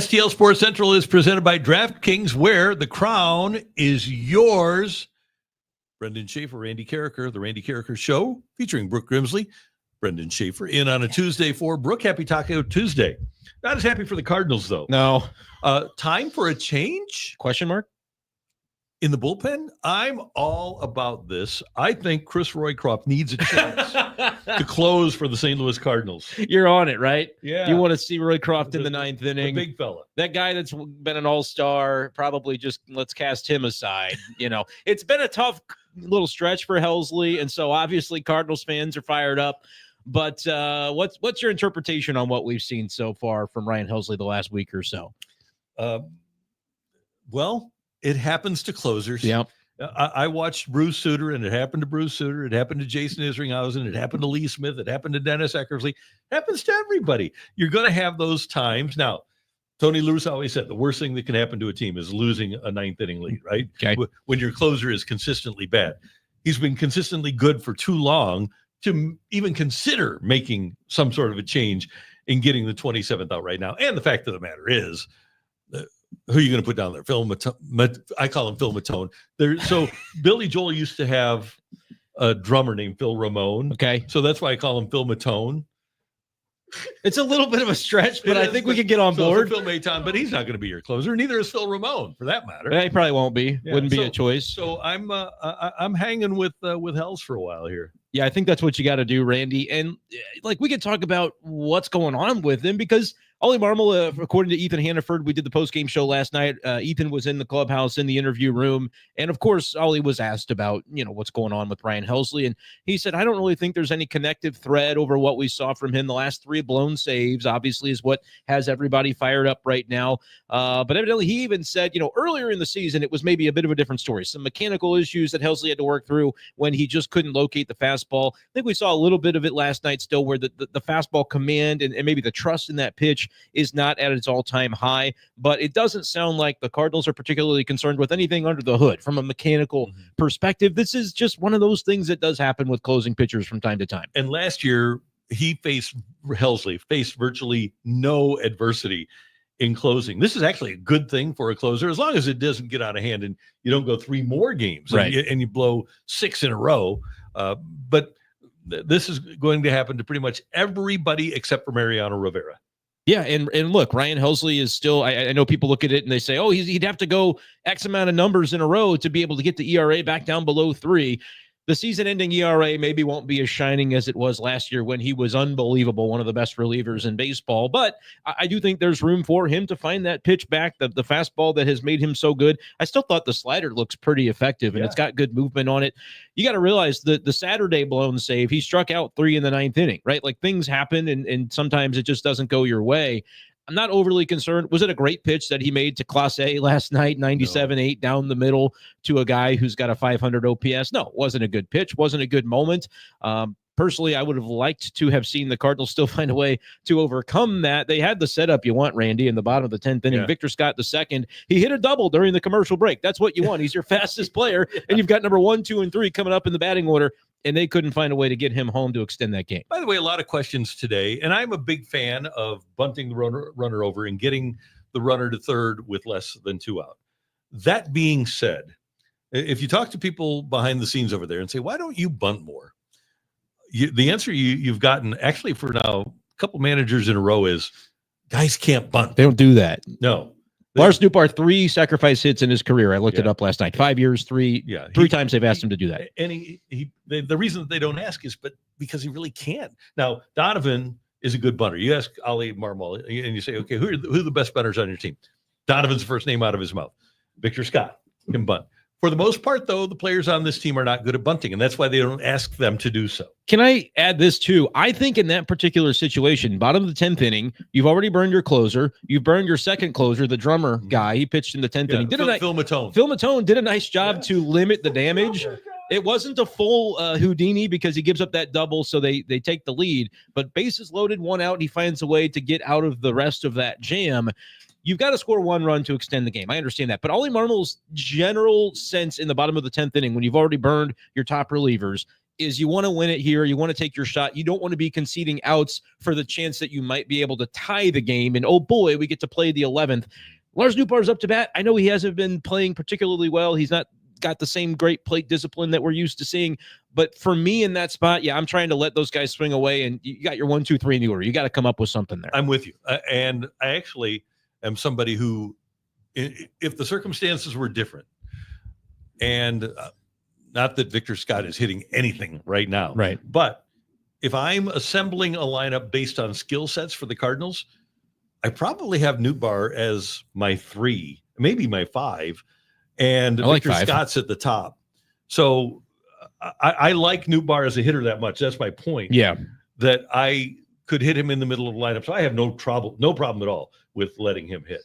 STL Sports Central is presented by DraftKings, where the crown is yours. Brendan Schaeffer, Randy Karraker, the Randy Karraker Show, featuring Brooke Grimsley, Brendan Schaeffer, in on a Tuesday for Brooke. Happy Taco Tuesday. Not as happy for the Cardinals, though. No. Time for a change? Question mark? In the bullpen? I'm all about this. I think Chris Roycroft needs a chance to close for the St. Louis Cardinals. You're on it, right? Yeah. You want to see Roycroft in the ninth inning. The big fella. That guy that's been an all-star, probably just let's cast him aside. It's been a tough little stretch for Helsley, and so obviously Cardinals fans are fired up. But what's your interpretation on what we've seen so far from Ryan Helsley the last week or so? Well, it happens to closers. Yeah. I watched Bruce Sutter, and it happened to Bruce Sutter. It happened to Jason Isringhausen. It happened to Lee Smith. It happened to Dennis Eckersley. It happens to everybody. You're going to have those times. Now, Tony Lewis always said the worst thing that can happen to a team is losing a ninth inning lead, right? Okay. When your closer is consistently bad. He's been consistently good for too long to even consider making some sort of a change in getting the 27th out right now. And the fact of the matter is, who are you going to put down there? Phil Matone. I call him Phil Matone. So Billy Joel used to have a drummer named Phil Ramone. Okay. So that's why I call him Phil Matone. It's a little bit of a stretch, but I think we can get on board. Phil Matone, but he's not going to be your closer. Neither is Phil Ramone, for that matter. He probably won't be. Yeah, Wouldn't be a choice. So I'm hanging with Hells for a while here. Yeah, I think that's what you got to do, Randy. And we could talk about what's going on with him, because Ollie Marmol, according to Ethan Hannaford, we did the post-game show last night. Ethan was in the clubhouse in the interview room. And of course, Ollie was asked about, what's going on with Ryan Helsley. And he said, I don't really think there's any connective thread over what we saw from him. The last 3 blown saves, obviously, is what has everybody fired up right now. But evidently, he even said, earlier in the season, it was maybe a bit of a different story. Some mechanical issues that Helsley had to work through when he just couldn't locate the fastball. I think we saw a little bit of it last night still, where the fastball command and maybe the trust in that pitch is not at its all-time high, but it doesn't sound like the Cardinals are particularly concerned with anything under the hood from a mechanical perspective. This is just one of those things that does happen with closing pitchers from time to time. And last year, Helsley faced virtually no adversity in closing. This is actually a good thing for a closer, as long as it doesn't get out of hand and you don't go 3 more games, right, and you blow 6 in a row. But this is going to happen to pretty much everybody except for Mariano Rivera. Yeah, and look, Ryan Helsley is still, I know people look at it and they say, oh, he'd have to go X amount of numbers in a row to be able to get the ERA back down below 3. The season-ending ERA maybe won't be as shining as it was last year when he was unbelievable, one of the best relievers in baseball. But I do think there's room for him to find that pitch back, the fastball that has made him so good. I still thought the slider looks pretty effective, and it's got good movement on it. You got to realize that the Saturday blown save, he struck out 3 in the 9th inning, right? Like, things happen, and sometimes it just doesn't go your way. I'm not overly concerned. Was it a great pitch that he made to Clase last night, 97-8 down the middle to a guy who's got a 500 OPS? No, it wasn't a good pitch. Wasn't a good moment. Personally, I would have liked to have seen the Cardinals still find a way to overcome that. They had the setup you want, Randy, in the bottom of the 10th inning. Yeah. Victor Scott II, he hit a double during the commercial break. That's what you want. He's your fastest player, and you've got number 1, 2, and 3 coming up in the batting order, and they couldn't find a way to get him home to extend that game. By the way, a lot of questions today, and I'm a big fan of bunting the runner over and getting the runner to third with less than 2 out. That being said, if you talk to people behind the scenes over there and say, why don't you bunt more? The answer you've gotten actually for now a couple managers in a row is guys can't bunt. They don't do that. No. Lars Nootbaar, 3 sacrifice hits in his career. I looked it up last night. 5 years, 3 times they've asked him to do that. And the reason that they don't ask is because he really can't. Now, Donovan is a good bunter. You ask Ollie Marmol and you say, okay, who are the best bunters on your team? Donovan's the first name out of his mouth. Victor Scott can bunt. For the most part, though, the players on this team are not good at bunting, and that's why they don't ask them to do so. Can I add this, too? I think in that particular situation, bottom of the 10th inning, you've already burned your closer. You've burned your second closer, the drummer guy. He pitched in the 10th inning. Phil Matone. Phil Matone did a nice job to limit the damage. It wasn't a full Houdini because he gives up that double, so they take the lead. But bases loaded, 1 out, he finds a way to get out of the rest of that jam. You've got to score 1 run to extend the game. I understand that. But Ollie Marmol's general sense in the bottom of the 10th inning, when you've already burned your top relievers, is you want to win it here. You want to take your shot. You don't want to be conceding outs for the chance that you might be able to tie the game. And oh boy, we get to play the 11th. Lars Nootbaar's up to bat. I know he hasn't been playing particularly well. He's not got the same great plate discipline that we're used to seeing. But for me in that spot, I'm trying to let those guys swing away. And you got your 1, 2, 3 in the order. You got to come up with something there. I'm with you. And I actually am somebody who, if the circumstances were different, and not that Victor Scott is hitting anything right now, right? But if I'm assembling a lineup based on skill sets for the Cardinals, I probably have Nootbaar as my 3, maybe my 5, and Victor Scott's at the top. So I like Nootbaar as a hitter that much. That's my point. Yeah, that I could hit him in the middle of the lineup. So I have no problem at all with letting him hit.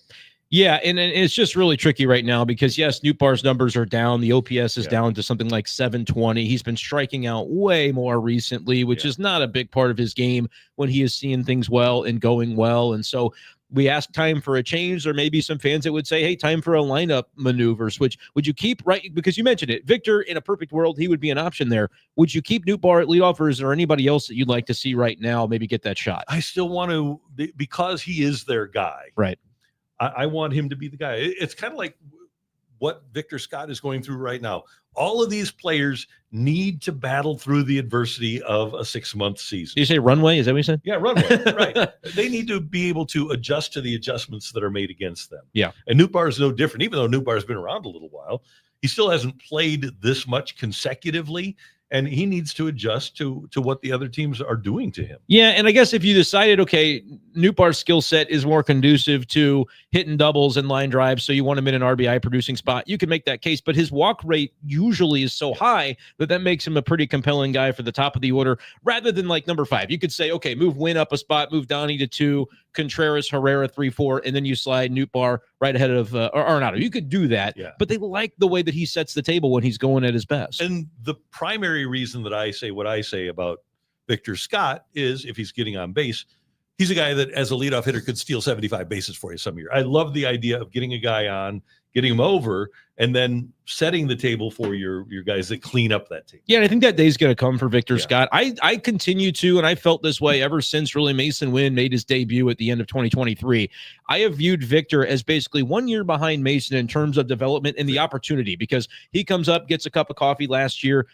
Yeah, and it's just really tricky right now because, yes, Nootbaar's numbers are down. The OPS is down to something like 720. He's been striking out way more recently, which is not a big part of his game when he is seeing things well and going well. And so we ask time for a change. There may be some fans that would say, hey, time for a lineup maneuver switch. Would you keep, right? Because you mentioned it. Victor, in a perfect world, he would be an option there. Would you keep Nootbaar at leadoff, or is there anybody else that you'd like to see right now maybe get that shot? I still want to, because he is their guy. Right. I want him to be the guy. It's kind of like what Victor Scott is going through right now. All of these players need to battle through the adversity of a 6-month season. Did you say runway? Is that what you said? Yeah, runway. Right. They need to be able to adjust to the adjustments that are made against them. Yeah. And Nootbaar is no different. Even though Nootbaar's been around a little while, he still hasn't played this much consecutively. And he needs to adjust to what the other teams are doing to him. Yeah, and I guess if you decided, okay, Nootbaar's skill set is more conducive to hitting doubles and line drives, so you want him in an RBI producing spot, you can make that case. But his walk rate usually is so high that makes him a pretty compelling guy for the top of the order, rather than like number 5. You could say, okay, move Wynn up a spot, move Donnie to 2, Contreras, Herrera 3, 4, and then you slide Nootbaar right ahead of Arenado. You could do that, but they like the way that he sets the table when he's going at his best. And the primary reason that I say what I say about Victor Scott is if he's getting on base, he's a guy that as a leadoff hitter could steal 75 bases for you some year. I love the idea of getting a guy on, getting him over, and then setting the table for your guys that clean up that table. Yeah, and I think that day's going to come for Victor Scott. I continue to, and I felt this way ever since really Mason Wynn made his debut at the end of 2023. I have viewed Victor as basically 1 year behind Mason in terms of development and the opportunity, because he comes up, gets a cup of coffee last year,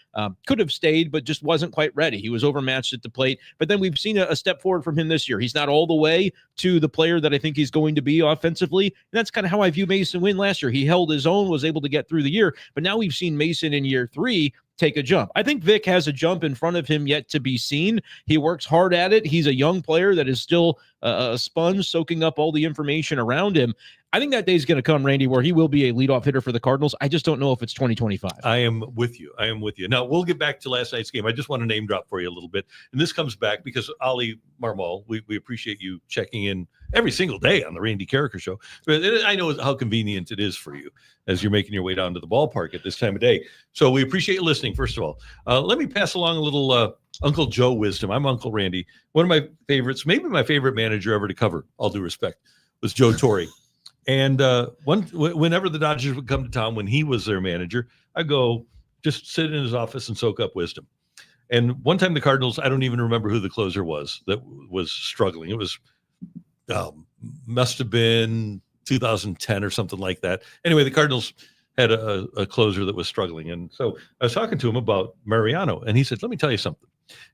could have stayed, but just wasn't quite ready. He was overmatched at the plate. But then we've seen a step forward from him this year. He's not all the way to the player that I think he's going to be offensively. And that's kind of how I view Mason Wynn last year. He held his own, was able to get through the year. But now we've seen Mason in year 3 take a jump. I think Vic has a jump in front of him yet to be seen. He works hard at it. He's a young player that is still a sponge soaking up all the information around him. I think that day's going to come, Randy, where he will be a leadoff hitter for the Cardinals. I just don't know if it's 2025. I am with you. Now, we'll get back to last night's game. I just want to name drop for you a little bit. And this comes back because Ali Marmol, we appreciate you checking in every single day on the Randy Karraker Show. But I know how convenient it is for you as you're making your way down to the ballpark at this time of day. So we appreciate you listening, first of all. Let me pass along a little Uncle Joe wisdom. I'm Uncle Randy. One of my favorites, maybe my favorite manager ever to cover, all due respect, was Joe Torre. And whenever the Dodgers would come to town, when he was their manager, I'd go just sit in his office and soak up wisdom. And one time the Cardinals, I don't even remember who the closer was that was struggling. It was, must have been 2010 or something like that. Anyway, the Cardinals had a closer that was struggling. And so I was talking to him about Mariano, and he said, let me tell you something.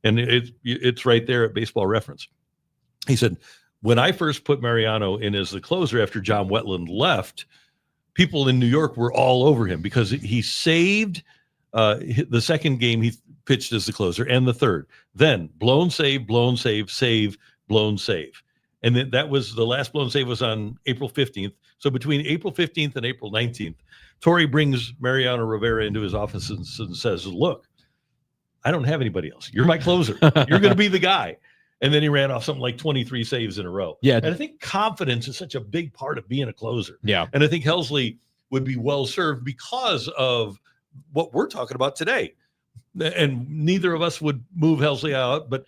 And it's right there at Baseball Reference. He said, when I first put Mariano in as the closer after John Wetland left, people in New York were all over him because he saved the second game he pitched as the closer and the third. Then blown save, save, blown save. And then that was the last blown save was on April 15th. So between April 15th and April 19th, Torre brings Mariano Rivera into his office and says, look, I don't have anybody else. You're my closer. You're going to be the guy. And then he ran off something like 23 saves in a row. Yeah. And I think confidence is such a big part of being a closer. Yeah. And I think Helsley would be well served because of what we're talking about today. And neither of us would move Helsley out, but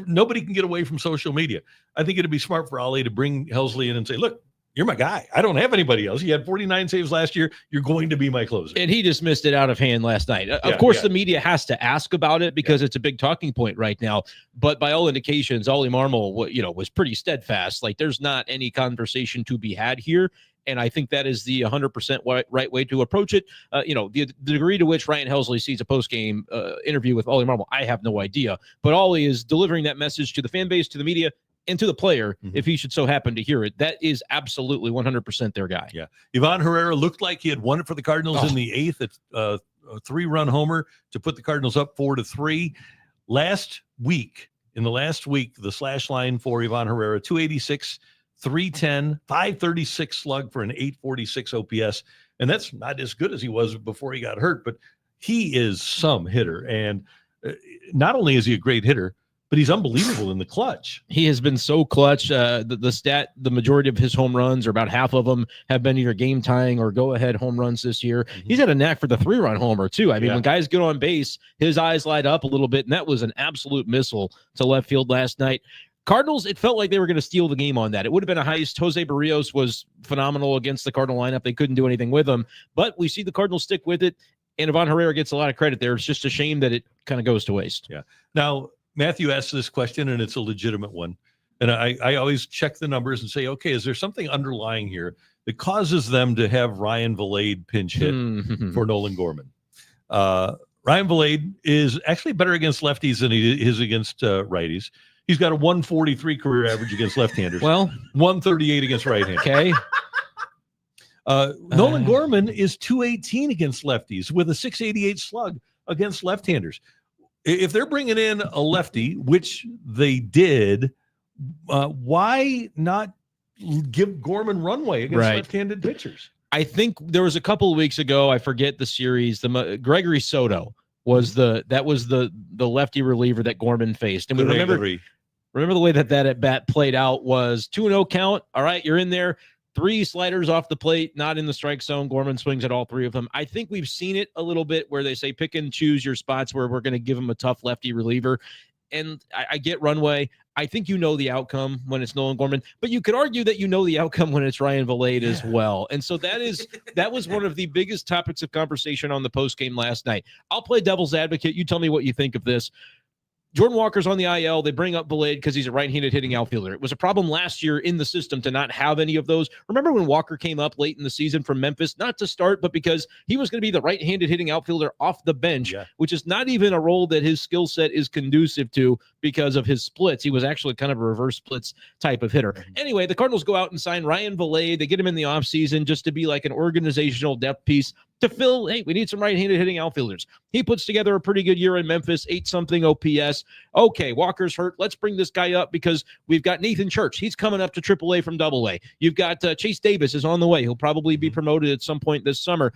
nobody can get away from social media. I think it'd be smart for Ali to bring Helsley in and say, look, you're my guy. I don't have anybody else. You had 49 saves last year. You're going to be my closer. And he dismissed it out of hand last night. Of Yeah, course, yeah. the media has to ask about it because it's a big talking point right now. But by all indications, Ollie Marmol, was pretty steadfast. Like, there's not any conversation to be had here. And I think that is the 100% right way to approach it. The degree to which Ryan Helsley sees a post-game interview with Ollie Marmol, I have no idea. But Ollie is delivering that message to the fan base, to the media, and to the player, if he should so happen to hear it. That is absolutely 100% their guy. Yeah. Ivan Herrera looked like he had won it for the Cardinals in the 8th. It's a 3-run homer to put the Cardinals up 4-3. In the last week, the slash line for Ivan Herrera, 286, 310, 536 slug for an 846 OPS. And that's not as good as he was before he got hurt, but he is some hitter. And not only is he a great hitter, but he's unbelievable in the clutch. He has been so clutch. The majority of his home runs, or about half of them, have been either game tying or go ahead home runs this year. He's had a knack for the 3-run homer too. I mean, when guys get on base, his eyes light up a little bit, and that was an absolute missile to left field last night. Cardinals, it felt like they were going to steal the game on that. It would have been a heist. Jose Barrios was phenomenal against the Cardinal lineup. They couldn't do anything with him, but we see the Cardinals stick with it, and Ivan Herrera gets a lot of credit there. It's just a shame that it kind of goes to waste. Yeah. Now, Matthew asked this question, and it's a legitimate one. And I always check the numbers and say, okay, is there something underlying here that causes them to have Ryan Valade pinch hit for Nolan Gorman? Ryan Valade is actually better against lefties than he is against righties. He's got a 143 career average against left-handers. Well, 138 against right-handers. Okay. Nolan Gorman is 218 against lefties with a 688 slug against left-handers. If they're bringing in a lefty, which they did, why not give Gorman runway against left-handed pitchers? I think there was a couple of weeks ago, I forget the series, Gregory Soto was the lefty reliever that Gorman faced. And we remember the way that at bat played out was 2-0 count. All right, you're in there. 3 sliders off the plate, not in the strike zone. Gorman swings at all 3 of them. I think we've seen it a little bit where they say pick and choose your spots where we're going to give him a tough lefty reliever. And I get runway. I think the outcome when it's Nolan Gorman, but you could argue that the outcome when it's Ryan Valade as well. And so that was one of the biggest topics of conversation on the postgame last night. I'll play devil's advocate. You tell me what you think of this. Jordan Walker's on the IL. They bring up Valade because he's a right-handed hitting outfielder. It was a problem last year in the system to not have any of those. Remember when Walker came up late in the season from Memphis, not to start, but because he was going to be the right-handed hitting outfielder off the bench, which is not even a role that his skill set is conducive to because of his splits. He was actually kind of a reverse splits type of hitter. Anyway, the Cardinals go out and sign Ryan Valade. They get him in the offseason just to be like an organizational depth piece to fill, hey, we need some right-handed hitting outfielders. He puts together a pretty good year in Memphis, 8-something OPS. Okay, Walker's hurt. Let's bring this guy up because we've got Nathan Church. He's coming up to AAA from AA. You've got Chase Davis is on the way. He'll probably be promoted at some point this summer.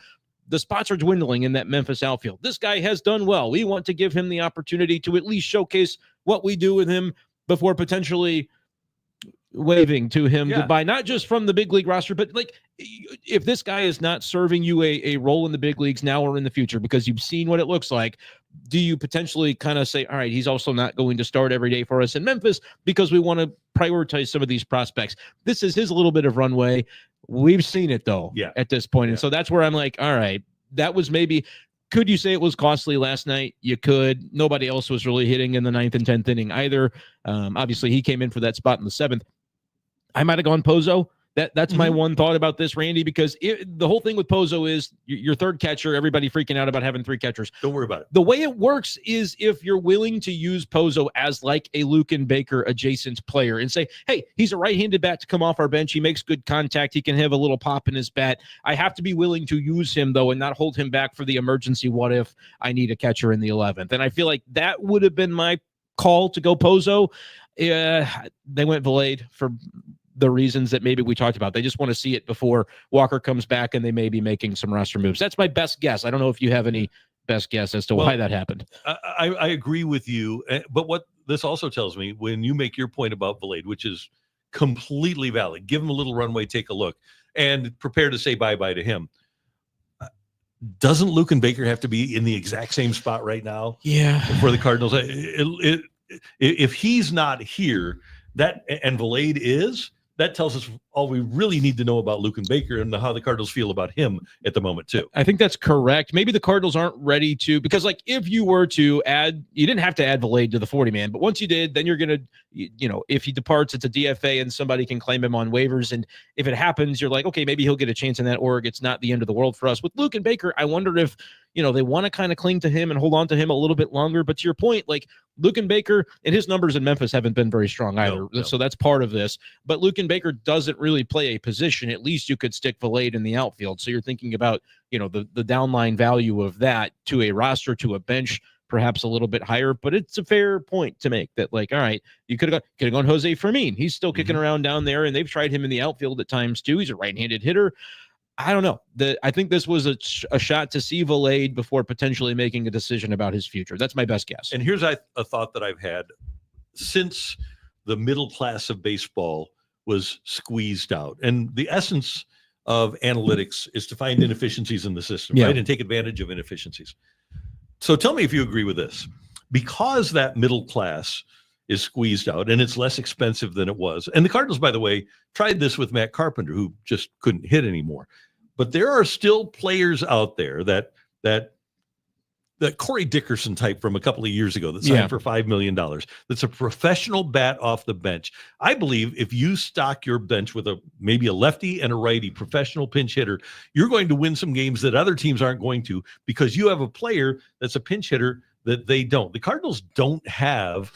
The spots are dwindling in that Memphis outfield. This guy has done well. We want to give him the opportunity to at least showcase what we do with him before potentially waving to him goodbye, not just from the big league roster, but like if this guy is not serving you a role in the big leagues now or in the future because you've seen what it looks like, do you potentially kind of say, all right, he's also not going to start every day for us in Memphis because we want to prioritize some of these prospects? This is his little bit of runway. We've seen it though at this point. And so that's where I'm like, all right, that was maybe, could you say it was costly last night? You could. Nobody else was really hitting in the 9th and 10th inning either. Obviously he came in for that spot in the 7th. I might have gone Pozo. That's my one thought about this, Randy, because the whole thing with Pozo is your third catcher, everybody freaking out about having 3 catchers. Don't worry about it. The way it works is if you're willing to use Pozo as like a Luke and Baker adjacent player and say, hey, he's a right-handed bat to come off our bench. He makes good contact. He can have a little pop in his bat. I have to be willing to use him, though, and not hold him back for the emergency what if I need a catcher in the 11th. And I feel like that would have been my call to go Pozo. They went Valade for the reasons that maybe we talked about. They just want to see it before Walker comes back and they may be making some roster moves. That's my best guess. I don't know if you have any best guess as to why that happened. I agree with you. But what this also tells me, when you make your point about Valade, which is completely valid, give him a little runway, take a look, and prepare to say bye-bye to him. Doesn't Luke and Baker have to be in the exact same spot right now? Yeah. For the Cardinals? If he's not here, and Valade is, that tells us all we really need to know about Luken Baker and how the Cardinals feel about him at the moment too. I think that's correct. Maybe the Cardinals aren't ready to, because like if you were to add, you didn't have to add Valade to the 40-man, but once you did, then you're going to, if he departs, it's a DFA and somebody can claim him on waivers. And if it happens, you're like, okay, maybe he'll get a chance in that org. It's not the end of the world for us. With Luken Baker, I wonder if, they want to kind of cling to him and hold on to him a little bit longer. But to your point, like Luken Baker and his numbers in Memphis haven't been very strong either. No. So that's part of this. But Luken Baker doesn't really play a position. At least you could stick Valade in the outfield. So you're thinking about, the downline value of that to a roster, to a bench, perhaps a little bit higher. But it's a fair point to make that, like, all right, you could have gone Jose Fermin. He's still kicking around down there, and they've tried him in the outfield at times too. He's a right-handed hitter. I don't know. I think this was a shot to see Valade before potentially making a decision about his future. That's my best guess. And here's a thought that I've had since the middle class of baseball was squeezed out. And the essence of analytics is to find inefficiencies in the system, right? And take advantage of inefficiencies. So tell me if you agree with this. Because that middle class is squeezed out and it's less expensive than it was. And the Cardinals, by the way, tried this with Matt Carpenter, who just couldn't hit anymore. But there are still players out there that Corey Dickerson type from a couple of years ago that signed for $5 million. That's a professional bat off the bench. I believe if you stock your bench with maybe a lefty and a righty professional pinch hitter, you're going to win some games that other teams aren't going to, because you have a player that's a pinch hitter that they don't. The Cardinals don't have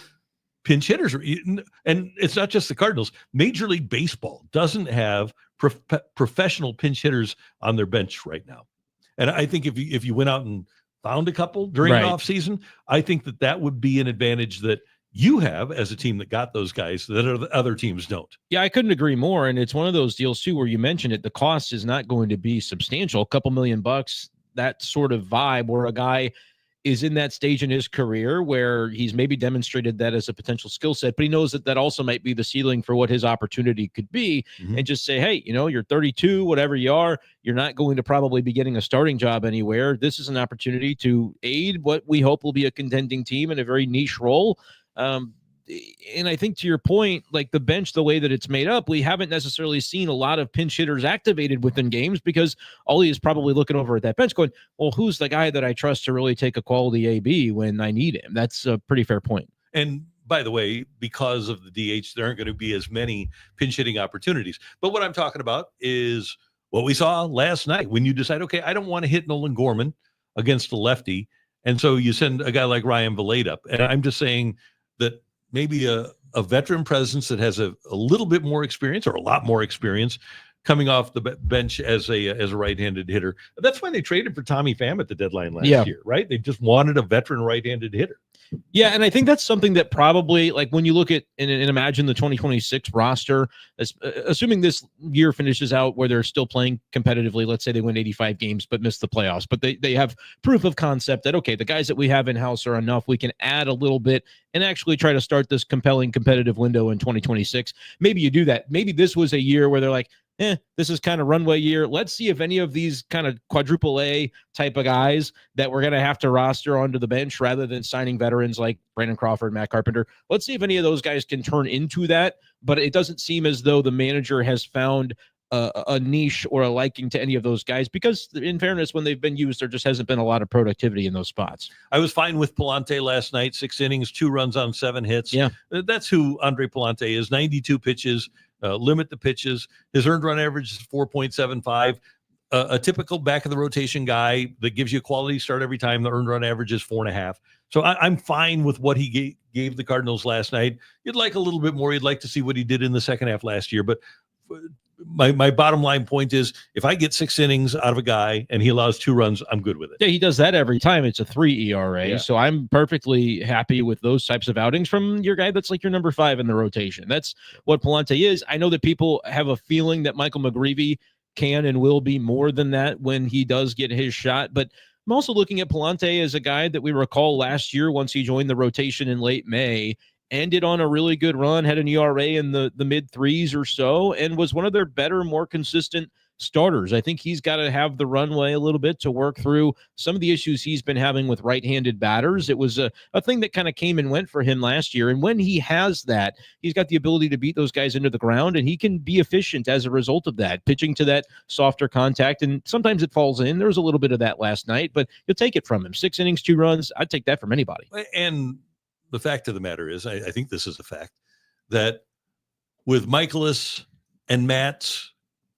pinch hitters. And it's not just the Cardinals. Major League Baseball doesn't have professional pinch hitters on their bench right now. And I think if you went out and found a couple during the offseason, I think that would be an advantage that you have as a team that got those guys that other teams don't. Yeah, I couldn't agree more. And it's one of those deals too, where you mentioned it, the cost is not going to be substantial, a couple $1 million, that sort of vibe where a guy is in that stage in his career where he's maybe demonstrated that as a potential skill set, but he knows that also might be the ceiling for what his opportunity could be. And just say, hey, you're 32, whatever you are, you're not going to probably be getting a starting job anywhere. This is an opportunity to aid what we hope will be a contending team in a very niche role. And I think to your point, like the bench, the way that it's made up, we haven't necessarily seen a lot of pinch hitters activated within games, because Ollie is probably looking over at that bench going, well, who's the guy that I trust to really take a quality AB when I need him? That's a pretty fair point. And by the way, because of the DH, there aren't going to be as many pinch hitting opportunities. But what I'm talking about is what we saw last night when you decide, okay, I don't want to hit Nolan Gorman against a lefty. And so you send a guy like Ryan Valade up. And I'm just saying that maybe a veteran presence that has a little bit more experience, or a lot more experience, coming off the bench as a right-handed hitter. That's why they traded for Tommy Pham at the deadline last year, right? They just wanted a veteran right-handed hitter. Yeah, and I think that's something that probably, like when you look at and imagine the 2026 roster, assuming this year finishes out where they're still playing competitively, let's say they win 85 games but miss the playoffs, but they have proof of concept that, okay, the guys that we have in-house are enough. We can add a little bit and actually try to start this compelling competitive window in 2026. Maybe you do that. Maybe this was a year where they're like, this is kind of runway year. Let's see if any of these kind of quadruple A type of guys that we're going to have to roster onto the bench rather than signing veterans like Brandon Crawford, Matt Carpenter. Let's see if any of those guys can turn into that. But it doesn't seem as though the manager has found a niche or a liking to any of those guys, because in fairness, when they've been used, there just hasn't been a lot of productivity in those spots. I was fine with Palante last night, 6 innings, 2 runs on 7 hits. Yeah. That's who Andre Palante is, 92 pitches. Limit the pitches. His earned run average is 4.75. A typical back of the rotation guy that gives you a quality start every time. The earned run average is 4.5. So I'm fine with what he gave the Cardinals last night. You'd like a little bit more. You'd like to see what he did in the second half last year. But my bottom line point is, if I get 6 innings out of a guy and he allows 2 runs, I'm good with it. Yeah, he does that every time. It's a 3 ERA. Yeah. So I'm perfectly happy with those types of outings from your guy that's like your number 5 in the rotation. That's what Palante is. I know that people have a feeling that Michael McGreevy can and will be more than that when he does get his shot. But I'm also looking at Palante as a guy that we recall last year, once he joined the rotation in late May, ended on a really good run, had an ERA in the mid 3s or so, and was one of their better, more consistent starters. I think he's got to have the runway a little bit to work through some of the issues he's been having with right-handed batters. It was a thing that kind of came and went for him last year. And when he has that, he's got the ability to beat those guys into the ground, and he can be efficient as a result of that, pitching to that softer contact. And sometimes it falls in. There was a little bit of that last night, but you'll take it from him. 6 innings, 2 runs. I'd take that from anybody. And the fact of the matter is, I think this is a fact, that with Michaelis and Matz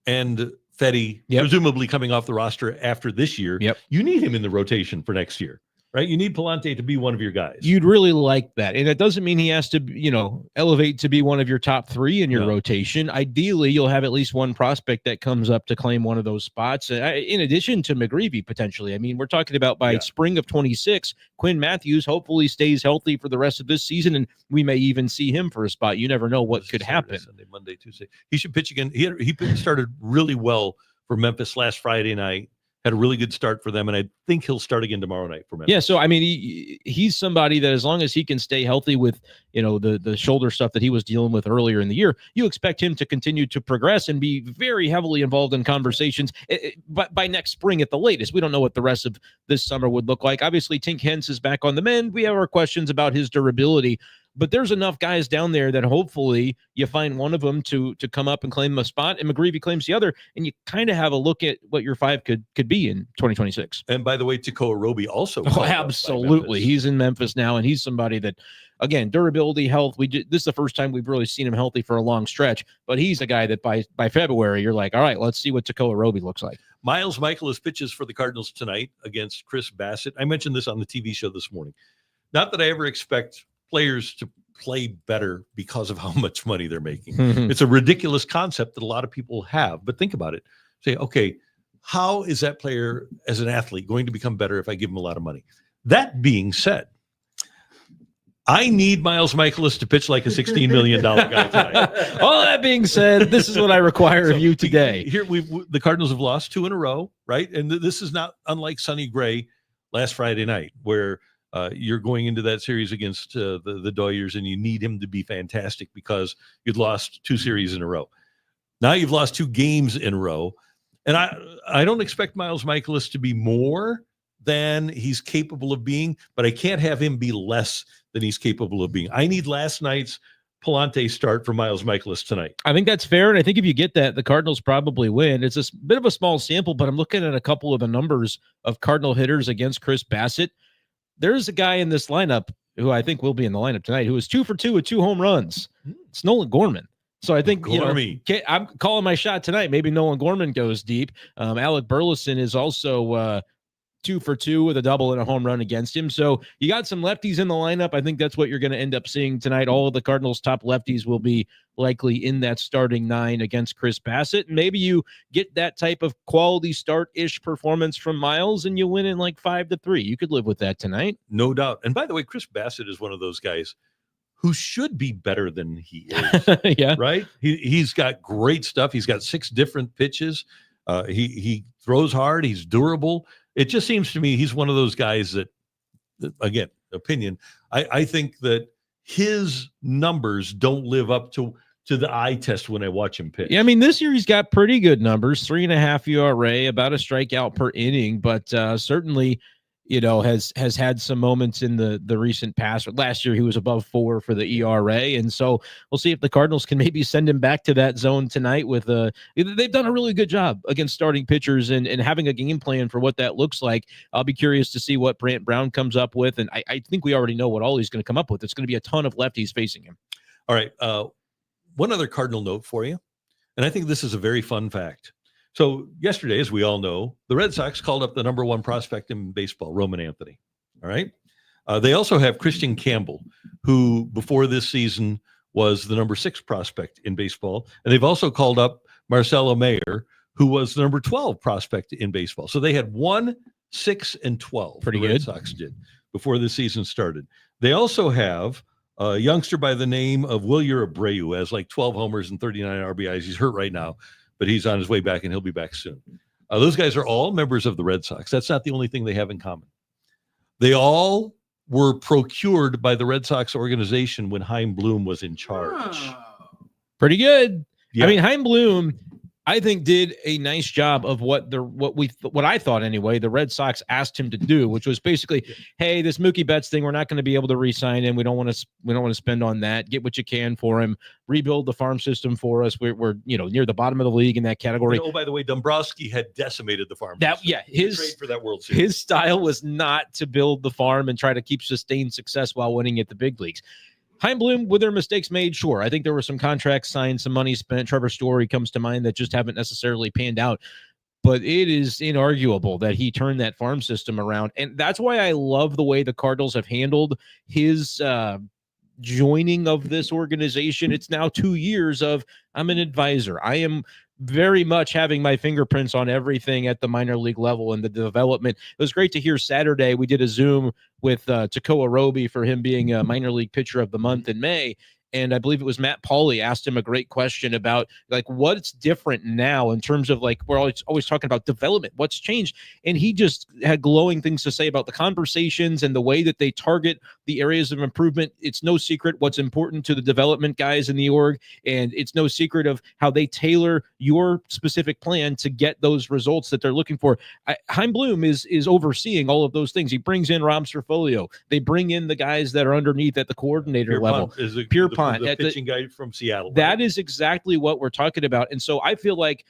and Fetty presumably coming off the roster after this year, you need him in the rotation for next year, right? You need Palante to be one of your guys. You'd really like that. And it doesn't mean he has to, elevate to be one of your top 3 in your rotation. Ideally, you'll have at least one prospect that comes up to claim one of those spots. In addition to McGreevy, potentially. I mean, we're talking about by spring of 26, Quinn Matthews hopefully stays healthy for the rest of this season, and we may even see him for a spot. You never know what could happen. Sunday, Monday, Tuesday. He should pitch again. He started really well for Memphis last Friday night. Had a really good start for them, and I think he'll start again tomorrow night for Memphis. Yeah, so I mean, he's somebody that as long as he can stay healthy with the shoulder stuff that he was dealing with earlier in the year, you expect him to continue to progress and be very heavily involved in conversations. But by next spring at the latest, we don't know what the rest of this summer would look like. Obviously, Tink Hence is back on the mend. We have our questions about his durability. But there's enough guys down there that hopefully you find one of them to come up and claim a spot, and McGreevy claims the other, and you kind of have a look at what your 5 could be in 2026. And by the way, Tekoa Roby also. Oh, absolutely. He's in Memphis now, and he's somebody that, again, durability, health. This is the first time we've really seen him healthy for a long stretch, but he's a guy that by February, you're like, all right, let's see what Tekoa Roby looks like. Miles Michaelis pitches for the Cardinals tonight against Chris Bassett. I mentioned this on the TV show this morning. Not that I ever expect players to play better because of how much money they're making. It's a ridiculous concept that a lot of people have, but think about it. Say, okay, how is that player as an athlete going to become better if I give him a lot of money? That being said, I need Miles Michaelis to pitch like a $16 million guy tonight. All that being said, this is what I require of you today. Here, the Cardinals have lost 2 in a row, right? And this is not unlike Sonny Gray last Friday night, where you're going into that series against the Doyers, and you need him to be fantastic because you'd lost 2 series in a row. Now you've lost 2 games in a row, and I don't expect Miles Michaelis to be more than he's capable of being, but I can't have him be less than he's capable of being. I need last night's Palante start for Miles Michaelis tonight. I think that's fair, and I think if you get that, the Cardinals probably win. It's a bit of a small sample, but I'm looking at a couple of the numbers of Cardinal hitters against Chris Bassett. There's a guy in this lineup who I think will be in the lineup tonight who is 2 for 2 with 2 home runs. It's Nolan Gorman. So I think, I'm calling my shot tonight. Maybe Nolan Gorman goes deep. Alec Burleson is also 2 for 2 with a double and a home run against him. So you got some lefties in the lineup. I think that's what you're going to end up seeing tonight. All of the Cardinals' top lefties will be likely in that starting 9 against Chris Bassett. And maybe you get that type of quality start-ish performance from Miles and you win in like 5-3. You could live with that tonight. No doubt. And by the way, Chris Bassett is one of those guys who should be better than he is. Yeah. Right? He's got great stuff. He's got 6 different pitches. He throws hard. He's durable. It just seems to me he's one of those guys that again, opinion, I think that his numbers don't live up to the eye test when I watch him pitch. Yeah, I mean, this year he's got pretty good numbers, 3.5 ERA, about a strikeout per inning, but certainly, has had some moments in the recent past. Last year, he was above 4 for the ERA, and so we'll see if the Cardinals can maybe send him back to that zone tonight with they've done a really good job against starting pitchers and having a game plan for what that looks like. I'll be curious to see what Brant Brown comes up with, and I think we already know what all he's going to come up with. It's going to be a ton of lefties facing him. All right, one other Cardinal note for you, and I think this is a very fun fact. So yesterday, as we all know, the Red Sox called up the number 1 prospect in baseball, Roman Anthony. All right. They also have Christian Campbell, who before this season was the number 6 prospect in baseball. And they've also called up Marcelo Mayer, who was the number 12 prospect in baseball. So they had 1, 6, and 12. Pretty the good. Red Sox did before the season started. They also have a youngster by the name of Wilyer Abreu, who has like 12 homers and 39 RBIs. He's hurt right now, but he's on his way back, and he'll be back soon. Those guys are all members of the Red Sox. That's not the only thing they have in common. They all were procured by the Red Sox organization when Chaim Bloom was in charge. Pretty good. Yeah. I mean, Chaim Bloom, I think did a nice job of what I thought anyway, the Red Sox asked him to do, which was basically, hey, this Mookie Betts thing, we're not going to be able to re-sign him. We don't want to spend on that. Get what you can for him. Rebuild the farm system for us. We're near the bottom of the league in that category. Oh, by the way, Dombrowski had decimated the farm system. Yeah, his trade for that World Series. His style was not to build the farm and try to keep sustained success while winning at the big leagues. Chaim Bloom, with their mistakes made, sure. I think there were some contracts signed, some money spent. Trevor Story comes to mind that just haven't necessarily panned out. But it is inarguable that he turned that farm system around. And that's why I love the way the Cardinals have handled his joining of this organization. It's now 2 years of, I'm an advisor. I am very much having my fingerprints on everything at the minor league level and the development. It was great to hear Saturday. We did a Zoom with Tekoa Roby for him being a minor league pitcher of the month in May. And I believe it was Matt Pauley asked him a great question about like what's different now in terms of like we're always talking about development, what's changed. And he just had glowing things to say about the conversations and the way that they target the areas of improvement. It's no secret what's important to the development guys in the org, and it's no secret of how they tailor your specific plan to get those results that they're looking for. Chaim Bloom is overseeing all of those things. He brings in Rob Cerfolio. They bring in the guys that are underneath at the coordinator level. Pierpont. The pitching guy from Seattle. That is exactly what we're talking about. And so I feel like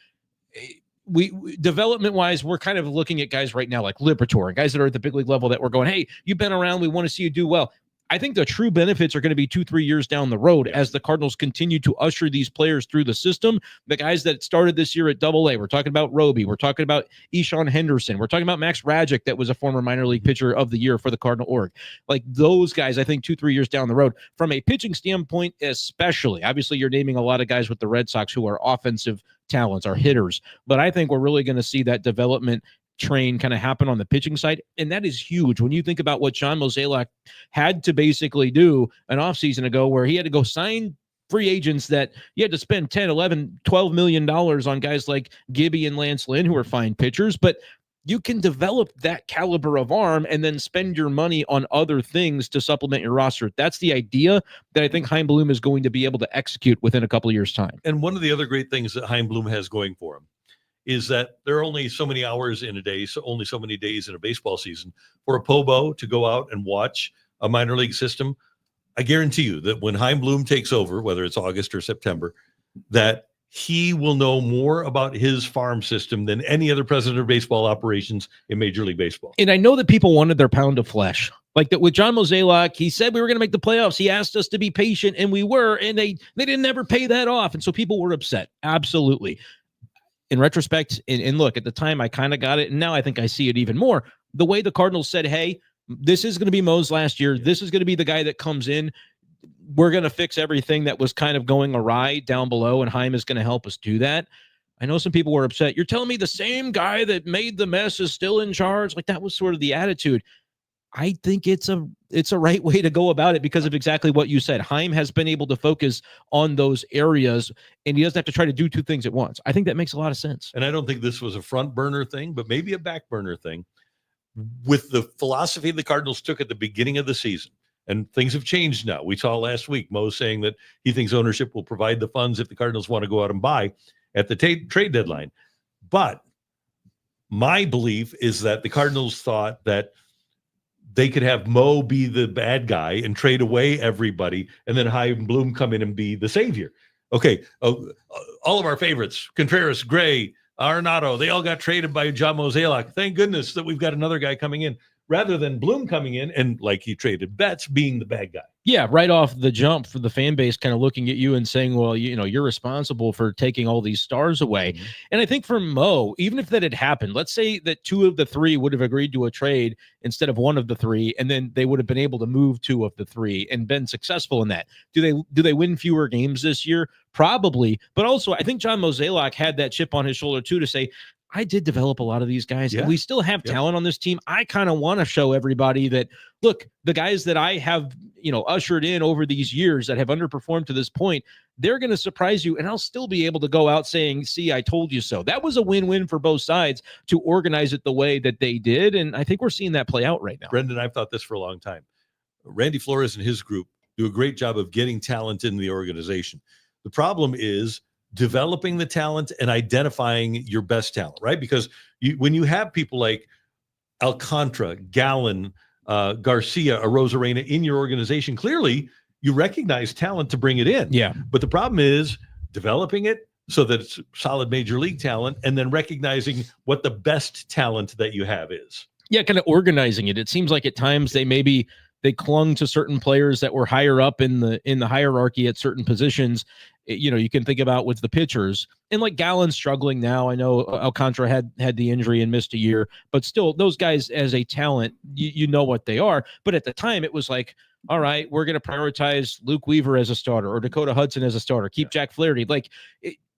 we development wise, we're kind of looking at guys right now like Liberatore and guys that are at the big league level that we're going, hey, you've been around. We want to see you do well. I think the true benefits are going to be 2-3 years down the road as the Cardinals continue to usher these players through the system. The guys that started this year at Double-A, we're talking about Roby, we're talking about Eshawn Henderson, we're talking about Max Radjic, that was a former minor league pitcher of the year for the Cardinal org. Like those guys, I think 2-3 years down the road, from a pitching standpoint especially. Obviously, you're naming a lot of guys with the Red Sox who are offensive talents, are hitters, but I think we're really going to see that development train kind of happen on the pitching side. And that is huge when you think about what John Mozeliak had to basically do an offseason ago, where he had to go sign free agents that you had to spend 10, 11, 12 million dollars on guys like Gibby and Lance Lynn, who are fine pitchers, but you can develop that caliber of arm and then spend your money on other things to supplement your roster. That's the idea that I think Chaim Bloom is going to be able to execute within a couple of years' time. And one of the other great things that Chaim Bloom has going for him is that there are only so many hours in a day, so only so many days in a baseball season for a Pobo to go out and watch a minor league system. I guarantee you that when Chaim Bloom takes over, whether it's August or September, that he will know more about his farm system than any other president of baseball operations in Major League Baseball. And I know that people wanted their pound of flesh. Like that with John Mozeliak, he said we were going to make the playoffs. He asked us to be patient, and we were, and they didn't ever pay that off. And so people were upset. Absolutely. In retrospect, and look, at the time, I kind of got it, and now I think I see it even more. The way the Cardinals said, hey, this is going to be Mo's last year. This is going to be the guy that comes in. We're going to fix everything that was kind of going awry down below, and Chaim is going to help us do that. I know some people were upset. You're telling me the same guy that made the mess is still in charge? Like, that was sort of the attitude. I think it's a right way to go about it because of exactly what you said. Chaim has been able to focus on those areas, and he doesn't have to try to do two things at once. I think that makes a lot of sense. And I don't think this was a front burner thing, but maybe a back burner thing. With the philosophy the Cardinals took at the beginning of the season, and things have changed now. We saw last week Mo saying that he thinks ownership will provide the funds if the Cardinals want to go out and buy at the trade deadline. But my belief is that the Cardinals thought that they could have Mo be the bad guy and trade away everybody, and then Chaim Bloom come in and be the savior. Okay, all of our favorites, Contreras, Gray, Arenado, they all got traded by John Mozeliak. Thank goodness that we've got another guy coming in, rather than Bloom coming in and, like he traded Betts, being the bad guy. Yeah, right off the jump, for the fan base kind of looking at you and saying, well, you're responsible for taking all these stars away. Mm-hmm. And I think for Mo, even if that had happened, let's say that 2 of the 3 would have agreed to a trade instead of 1 of the 3, and then they would have been able to move 2 of the 3 and been successful in that. Do they win fewer games this year? Probably. But also, I think John Mozeliak had that chip on his shoulder too, to say, I did develop a lot of these guys, and we still have talent on this team. I kind of want to show everybody that, look, the guys that I have, ushered in over these years that have underperformed to this point, they're going to surprise you, and I'll still be able to go out saying, see, I told you so. That was a win-win for both sides to organize it the way that they did, and I think we're seeing that play out right now. Brenden, I've thought this for a long time. Randy Flores and his group do a great job of getting talent in the organization. The problem is developing the talent and identifying your best talent, right? Because when you have people like Alcantara, Gallen, Garcia, Arozarena in your organization, clearly you recognize talent to bring it in. Yeah. But the problem is developing it so that it's solid major league talent and then recognizing what the best talent that you have is. Yeah, kind of organizing it. It seems like at times they clung to certain players that were higher up in the hierarchy at certain positions. You can think about with the pitchers, and like Gallen's struggling now. I know Alcantara had the injury and missed a year, but still those guys as a talent, you know what they are. But at the time it was like, all right, we're going to prioritize Luke Weaver as a starter or Dakota Hudson as a starter. Keep Jack Flaherty. Like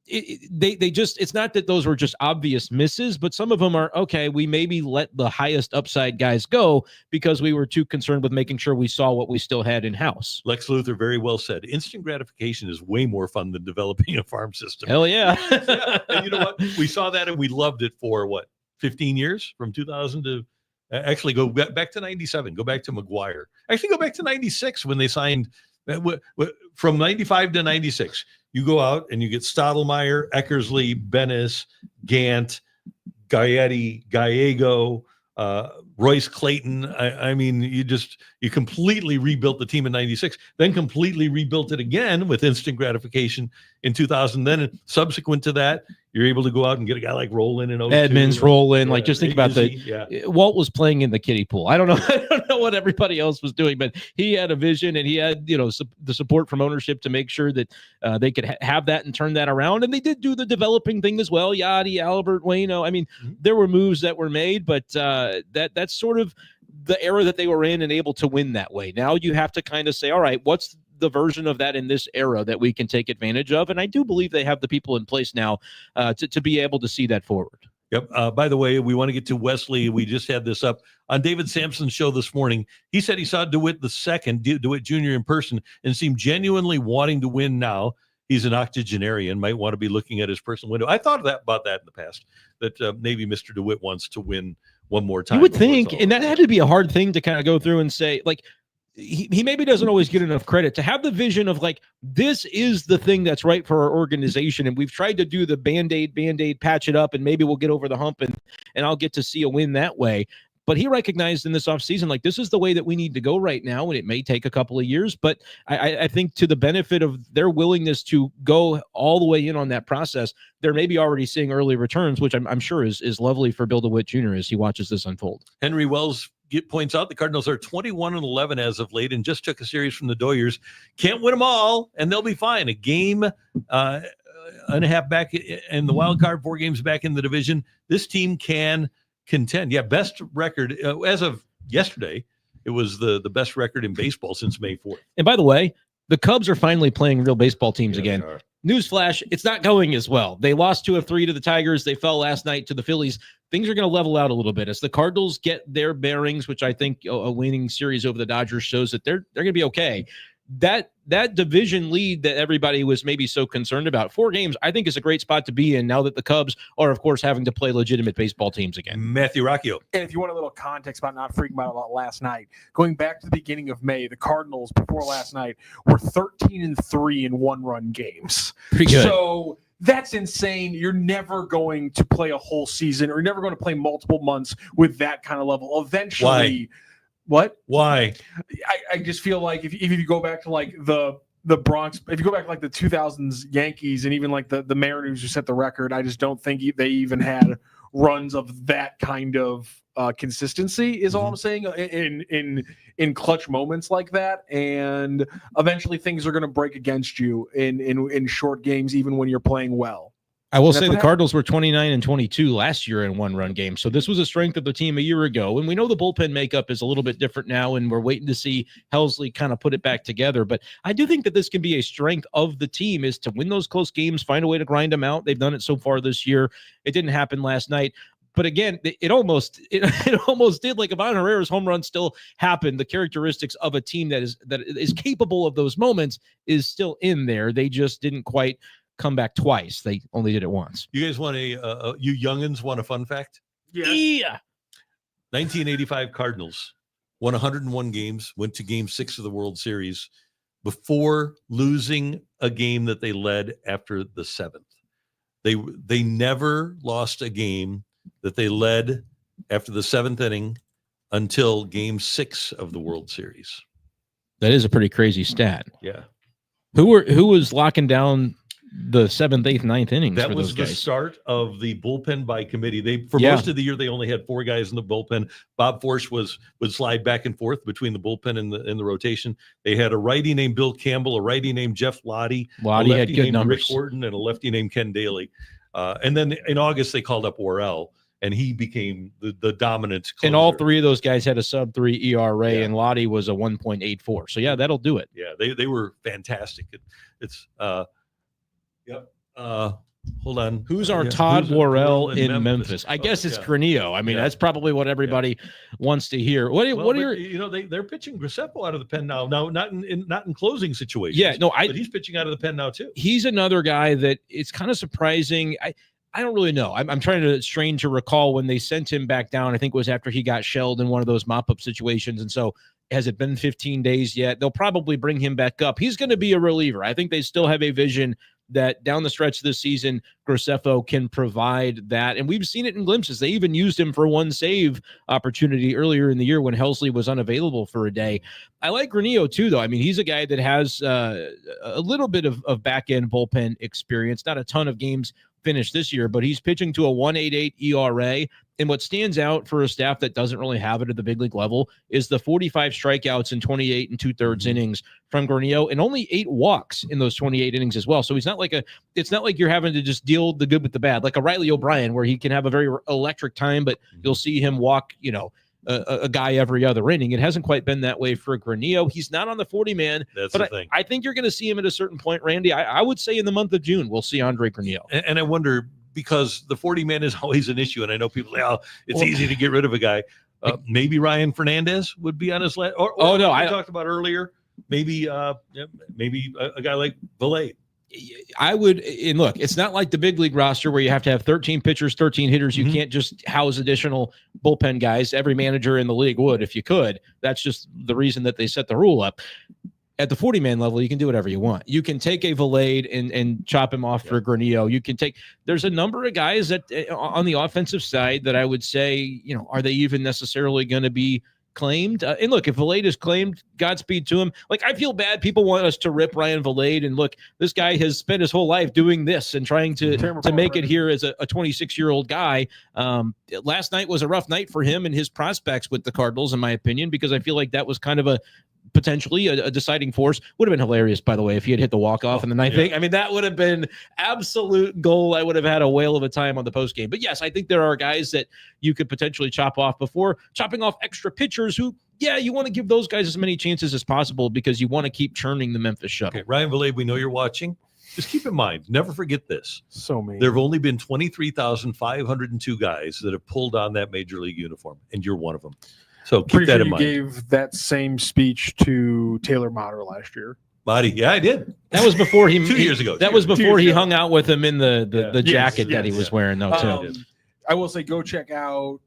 they just, it's not that those were just obvious misses, but some of them are, okay, we maybe let the highest upside guys go because we were too concerned with making sure we saw what we still had in house. Lex Luthor very well said, instant gratification is way more fun than developing a farm system. Hell yeah. Yeah. And you know what? We saw that and we loved it for 15 years, from 2000 to actually go back to 97, go back to McGuire. Actually go back to 96 when they signed from 95 to 96. You go out and you get Stottlemyre, Eckersley, Bennis, Gant, Gaetti, Gallego, Royce Clayton. I mean, you completely rebuilt the team in 96, then completely rebuilt it again with instant gratification in 2000. Then subsequent to that, you're able to go out and get a guy like Roland and Edmonds, Roland. Like, just think about Izzy, Walt was playing in the kiddie pool. I don't know what everybody else was doing, but he had a vision and he had, the support from ownership to make sure that they could have that and turn that around. And they did do the developing thing as well. Yachty, Albert, Waino. I mean, there were moves that were made, but that's sort of the era that they were in and able to win that way. Now you have to kind of say, all right, what's the version of that in this era that we can take advantage of? And I do believe they have the people in place now to be able to see that forward. Yep. By the way, we want to get to Wesley. We just had this up on David Sampson's show this morning. He said he saw DeWitt DeWitt Jr. in person and seemed genuinely wanting to win now. He's an octogenarian, might want to be looking at his personal window. I thought about that in the past, that maybe Mr. DeWitt wants to win one more time. You would think, and that had to be a hard thing to kind of go through and say, like, he maybe doesn't always get enough credit to have the vision of like, this is the thing that's right for our organization. And we've tried to do the band-aid, patch it up, and maybe we'll get over the hump and I'll get to see a win that way. But he recognized in this offseason, like, this is the way that we need to go right now. And it may take a couple of years, but I think to the benefit of their willingness to go all the way in on that process, they're maybe already seeing early returns, which I'm sure is lovely for Bill DeWitt Jr. as he watches this unfold. Henry Wells points out the Cardinals are 21-11 as of late and just took a series from the Doyers. Can't win them all, and they'll be fine. A game and a half back in the wild card, 4 games back in the division. This team can contend. Yeah, best record as of yesterday. It was the best record in baseball since May 4th. And by the way, the Cubs are finally playing real baseball teams again. Newsflash, it's not going as well. They lost 2 of 3 to the Tigers. They fell last night to the Phillies. Things are going to level out a little bit as the Cardinals get their bearings, which I think a winning series over the Dodgers shows that they're going to be okay. That division lead that everybody was maybe so concerned about, 4 games, I think is a great spot to be in now that the Cubs are, of course, having to play legitimate baseball teams again. Matthew Rocchio. And if you want a little context about not freaking out about last night, going back to the beginning of May, the Cardinals before last night were 13-3 in 1-run games. Pretty good. So that's insane. You're never going to play a whole season, or you're never going to play multiple months with that kind of level. Eventually, what? Why? I just feel like if you go back to like the Bronx, if you go back to like the 2000s Yankees and even like the Mariners who set the record, I just don't think they even had runs of that kind of consistency is all I'm saying in clutch moments like that. And eventually things are going to break against you in short games, even when you're playing well. I will say the Cardinals were 29-22 last year in 1-run games. So this was a strength of the team a year ago. And we know the bullpen makeup is a little bit different now, and we're waiting to see Helsley kind of put it back together. But I do think that this can be a strength of the team, is to win those close games, find a way to grind them out. They've done it so far this year. It didn't happen last night. But again, it almost did. Like, Ivan Herrera's home run still happened. The characteristics of a team that is capable of those moments is still in there. They just didn't quite come back twice. They only did it once. You guys want you youngins want a fun fact? Yeah. 1985 Cardinals won 101 games, went to Game 6 of the World Series, before losing a game that they led after the 7th. They never lost a game that they led after the 7th inning until game 6 of the World Series. That is a pretty crazy stat. Yeah. Who was locking down the 7th, 8th, 9th innings? That for was those the guys? start of the bullpen by committee. Most of the year, they only had 4 guys in the bullpen. Bob Forsch would slide back and forth between the bullpen and the rotation. They had a righty named Bill Campbell, a righty named Jeff Lottie, Lottie a had lefty good named numbers. Rick Horton, and a lefty named Ken Daly. And then in August, they called up Worrell, and he became the dominant closer. And all 3 of those guys had a sub-3 ERA, Yeah. and Lottie was a 1.84. So, yeah, that'll do it. Yeah, they were fantastic. It's yep. Hold on. Who's our Yeah. Todd Who's Worrell in Memphis? I guess it's yeah. Granillo. I mean, Yeah. that's probably what everybody wants to hear. What Well, are but, they're pitching Graceffa out of the pen now. No, not in closing situations. Yeah, no, but he's pitching out of the pen now too. he's another guy that it's kind of surprising. I don't really know. I'm trying to strain to recall when they sent him back down. I think it was after he got shelled in one of those mop-up situations. And so has it been 15 days yet? They'll probably bring him back up. He's going to be a reliever. I think they still have a vision that down the stretch of this season, Graceffa can provide that. And we've seen it in glimpses. They even used him for one save opportunity earlier in the year when Helsley was unavailable for a day. I like Granillo too, though. I mean, he's a guy that has a little bit of back-end bullpen experience, not a ton of games finished this year, but he's pitching to a 1.88 ERA. And what stands out for a staff that doesn't really have it at the big league level is the 45 strikeouts in 28 2/3 innings from Granillo, and only 8 walks in those 28 innings as well. So it's not like you're having to just deal the good with the bad, like a Riley O'Brien, where he can have a very electric time, but you'll see him walk, a guy every other inning. It hasn't quite been that way for Granillo. He's not on the 40-man. That's but the thing. I think you're going to see him at a certain point, Randy. I would say in the month of June, we'll see Andre Granillo. And I wonder, because the 40-man is always an issue, and I know people say, it's easy to get rid of a guy. Maybe Ryan Fernandez would be on his list. Or I talked about earlier, maybe a guy like Valet. I would, and look, it's not like the big league roster where you have to have 13 pitchers, 13 hitters. You can't just house additional bullpen guys. Every manager in the league would if you could. That's just the reason that they set the rule up. At the 40-man level, you can do whatever you want. You can take a Valade and chop him off for Granillo. You can there's a number of guys that on the offensive side that I would say, are they even necessarily going to be claimed? And look, if Valade is claimed, Godspeed to him. Like, I feel bad. People want us to rip Ryan Valade, and look, this guy has spent his whole life doing this and trying to make it here as a 26-year-old guy. Last night was a rough night for him and his prospects with the Cardinals, in my opinion, because I feel like that was kind of potentially a deciding force. Would have been hilarious, by the way, if he had hit the walk-off in the ninth inning. I mean, that would have been absolute goal. I would have had a whale of a time on the post game. But yes, I think there are guys that you could potentially chop off before chopping off extra pitchers who, you want to give those guys as many chances as possible because you want to keep churning the Memphis shuttle. Okay, Ryan Valade, we know you're watching. Just keep in mind, never forget this. So many. There have only been 23,502 guys that have pulled on that major league uniform, and you're one of them. So keep that in mind. You gave that same speech to Taylor Motter last year. Marty, yeah, I did. That was before he 2 years ago. That was before he hung out with him in the jacket that he was wearing, though, too. I will say, go check out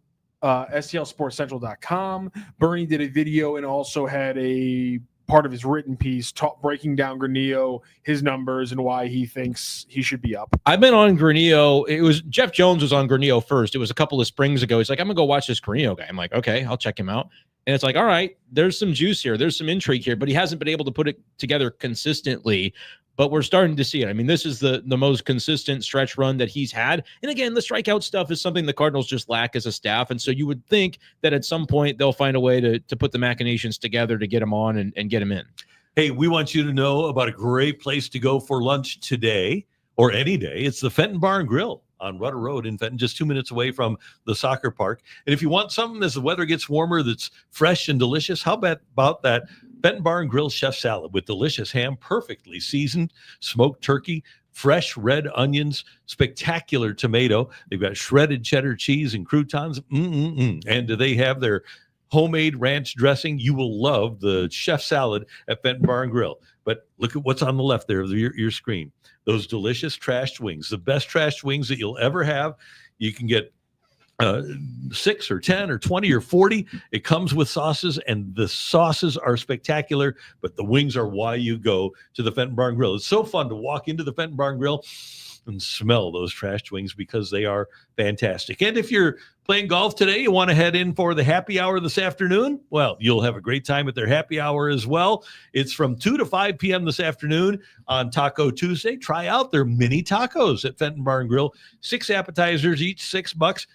STLSportsCentral.com. Bernie did a video and also had a part of his written piece breaking down Granillo, his numbers, and why he thinks he should be up. I've been on Granillo. It was Jeff Jones was on Granillo first. It was a couple of springs ago. He's like, I'm gonna go watch this Granillo guy. I'm like, okay, I'll check him out. And it's like, all right, there's some juice here. There's some intrigue here, but he hasn't been able to put it together consistently. But we're starting to see it. I mean, this is the most consistent stretch run that he's had. And again, the strikeout stuff is something the Cardinals just lack as a staff. And so you would think that at some point they'll find a way to put the machinations together to get him on and get him in. Hey, we want you to know about a great place to go for lunch today or any day. It's the Fenton Bar and Grill on Rudder Road in Fenton, just 2 minutes away from the soccer park. And if you want something as the weather gets warmer that's fresh and delicious, how about that Fenton Bar and Grill chef salad with delicious ham, perfectly seasoned, smoked turkey, fresh red onions, spectacular tomato. They've got shredded cheddar cheese and croutons. And they have their homemade ranch dressing. You will love the chef salad at Fenton Bar and Grill. But look at what's on the left there of your screen. Those delicious trashed wings, the best trashed wings that you'll ever have. You can get 6 or 10 or 20 or 40. It comes with sauces, and the sauces are spectacular, but the wings are why you go to the Fenton Barn Grill. It's so fun to walk into the Fenton Barn Grill and smell those trashed wings because they are fantastic. And if you're playing golf today, you want to head in for the happy hour this afternoon, well, you'll have a great time at their happy hour as well. It's from 2 to 5 p.m. this afternoon on Taco Tuesday. Try out their mini tacos at Fenton Barn Grill. 6 appetizers, each $6.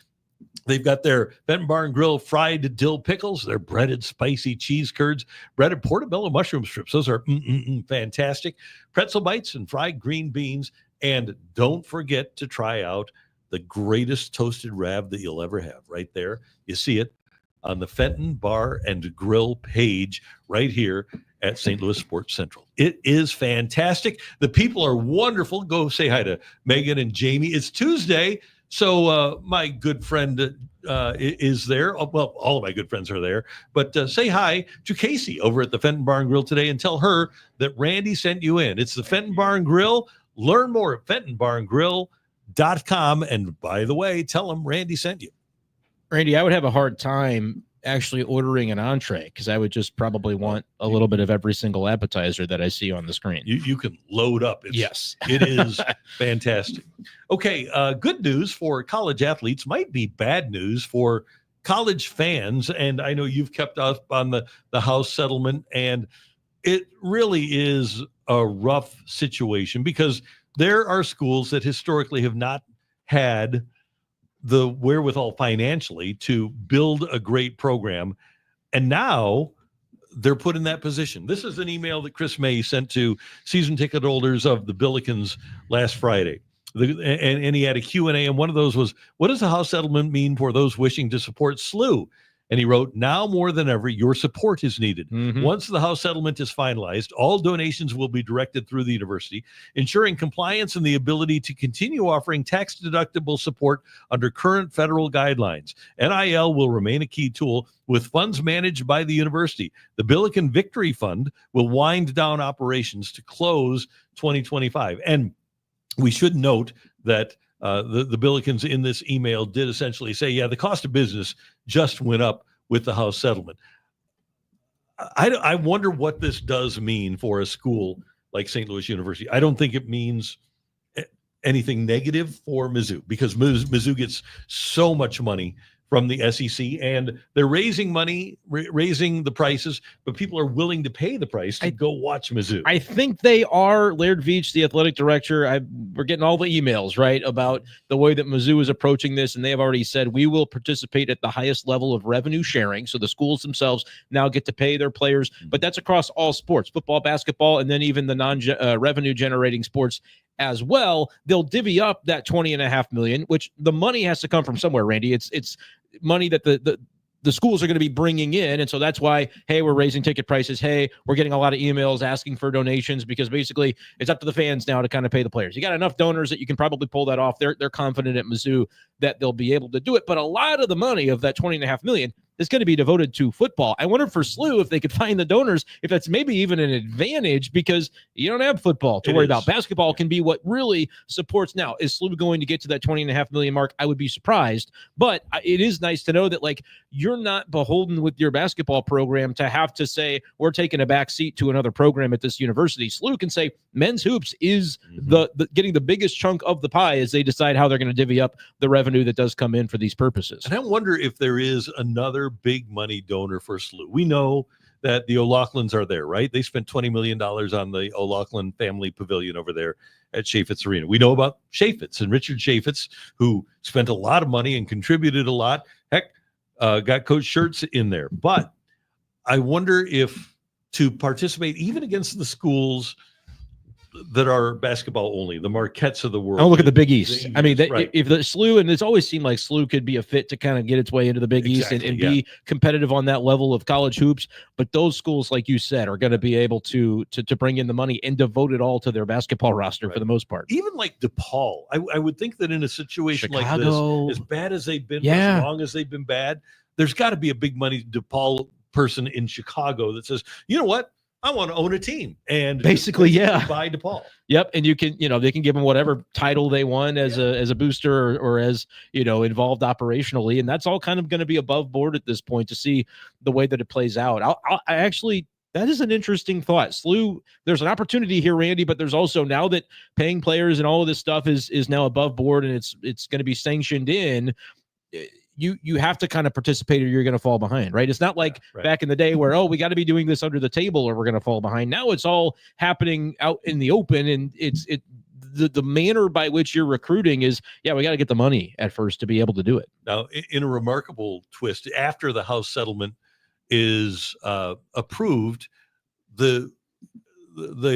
They've got their Fenton Barn Grill fried dill pickles, their breaded spicy cheese curds, breaded portobello mushroom strips. Those are fantastic. Pretzel bites and fried green beans. And don't forget to try out the greatest toasted rab that you'll ever have right there. You see it on the Fenton Bar and Grill page right here at St. Louis Sports Central. It is fantastic. The people are wonderful. Go say hi to Megan and Jamie. It's Tuesday. So my good friend is there. Well, all of my good friends are there. But say hi to Casey over at the Fenton Barn Grill today and tell her that Randy sent you in. It's the Fenton Barn Grill. Learn more at FentonBarnGrill.com. And by the way, tell them Randy sent you. Randy, I would have a hard time actually ordering an entree because I would just probably want a little bit of every single appetizer that I see on the screen. You can load up. Yes. It is fantastic. Okay, good news for college athletes might be bad news for college fans. And I know you've kept up on the House settlement, and it really is a rough situation because there are schools that historically have not had the wherewithal financially to build a great program. And now they're put in that position. This is an email that Chris May sent to season ticket holders of the Billikens last Friday. And he had a Q&A, and one of those was, what does the House settlement mean for those wishing to support SLU? And he wrote, now more than ever, your support is needed. Mm-hmm. Once the House settlement is finalized, all donations will be directed through the university, ensuring compliance and the ability to continue offering tax-deductible support under current federal guidelines. NIL will remain a key tool with funds managed by the university. The Billiken Victory Fund will wind down operations to close 2025. And we should note that the Billikens in this email did essentially say, yeah, the cost of business just went up with the House settlement. I wonder what this does mean for a school like St. Louis University. I don't think it means anything negative for Mizzou because Mizzou gets so much money from the SEC, and they're raising money, raising the prices, but people are willing to pay the price to go watch Mizzou. I think they are. Laird Veach, the athletic director, we're getting all the emails, right, about the way that Mizzou is approaching this, and they have already said, we will participate at the highest level of revenue sharing, so the schools themselves now get to pay their players, but that's across all sports, football, basketball, and then even the non-revenue generating sports as well. They'll divvy up that $20.5 million, which the money has to come from somewhere, Randy. It's money that the schools are going to be bringing in. And so that's why, hey, we're raising ticket prices. Hey, we're getting a lot of emails asking for donations because basically it's up to the fans now to kind of pay the players. You got enough donors that you can probably pull that off. They're confident at Mizzou that they'll be able to do it. But a lot of the money of that $20.5 million is going to be devoted to football. I wonder for SLU if they could find the donors, if that's maybe even an advantage because you don't have football to worry about. Basketball can be what really supports. Now, is SLU going to get to that $20.5 million mark? I would be surprised, but it is nice to know that like you're not beholden with your basketball program to have to say we're taking a back seat to another program at this university. SLU can say men's hoops is the getting the biggest chunk of the pie as they decide how they're going to divvy up the revenue that does come in for these purposes. And I wonder if there is another big money donor for SLU. We know that the O'Loughlin's are there, right? They spent $20 million on the O'Loughlin family pavilion over there at Chaffetz Arena. We know about Chaffetz and Richard Chaffetz, who spent a lot of money and contributed a lot. Heck, got Coach Schertz in there. But I wonder if to participate even against the schools that are basketball only, the Marquettes of the world. Oh, look at the Big East. I mean, right. If the SLU, and it's always seemed like SLU could be a fit to kind of get its way into the Big East and be competitive on that level of college hoops. But those schools, like you said, are going to be able to bring in the money and devote it all to their basketball roster for the most part. Even like DePaul, I would think that in a situation Chicago, like this, as bad as they've been, for as long as they've been bad, there's got to be a big money DePaul person in Chicago that says, you know what? I want to own a team. And basically, yeah. By DePaul. Yep. And you can, they can give them whatever title they want as a booster or as, involved operationally. And that's all kind of going to be above board at this point to see the way that it plays out. I actually, that is an interesting thought. SLU, there's an opportunity here, Randy, but there's also, now that paying players and all of this stuff is now above board and it's going to be sanctioned in, you have to kind of participate or you're going to fall behind, right? It's not like back in the day where, we got to be doing this under the table or we're going to fall behind. Now it's all happening out in the open, and the manner by which you're recruiting is, we got to get the money at first to be able to do it. Now, in a remarkable twist, after the House settlement is approved, the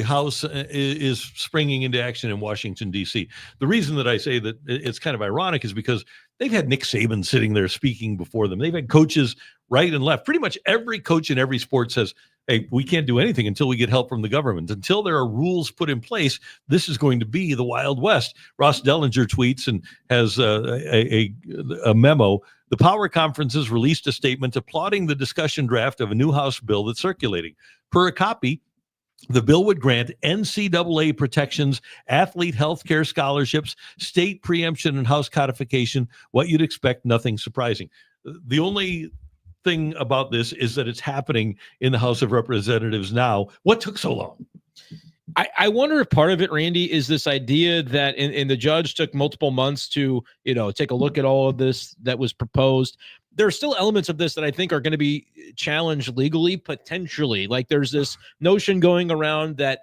House is springing into action in Washington, D.C. The reason that I say that it's kind of ironic is because they've had Nick Saban sitting there speaking before them. They've had coaches right and left. Pretty much every coach in every sport says, hey, we can't do anything until we get help from the government. Until there are rules put in place, this is going to be the Wild West. Ross Dellinger tweets and has a memo. The power conferences released a statement applauding the discussion draft of a new House bill that's circulating. Per a copy, the bill would grant NCAA protections, athlete health care scholarships, state preemption, and House codification. What you'd expect, nothing surprising. The only thing about this is that it's happening in the House of Representatives now. What took so long? I wonder if part of it, Randy, is this idea that and the judge took multiple months to, take a look at all of this that was proposed. There are still elements of this that I think are going to be challenged legally, potentially. Like there's this notion going around that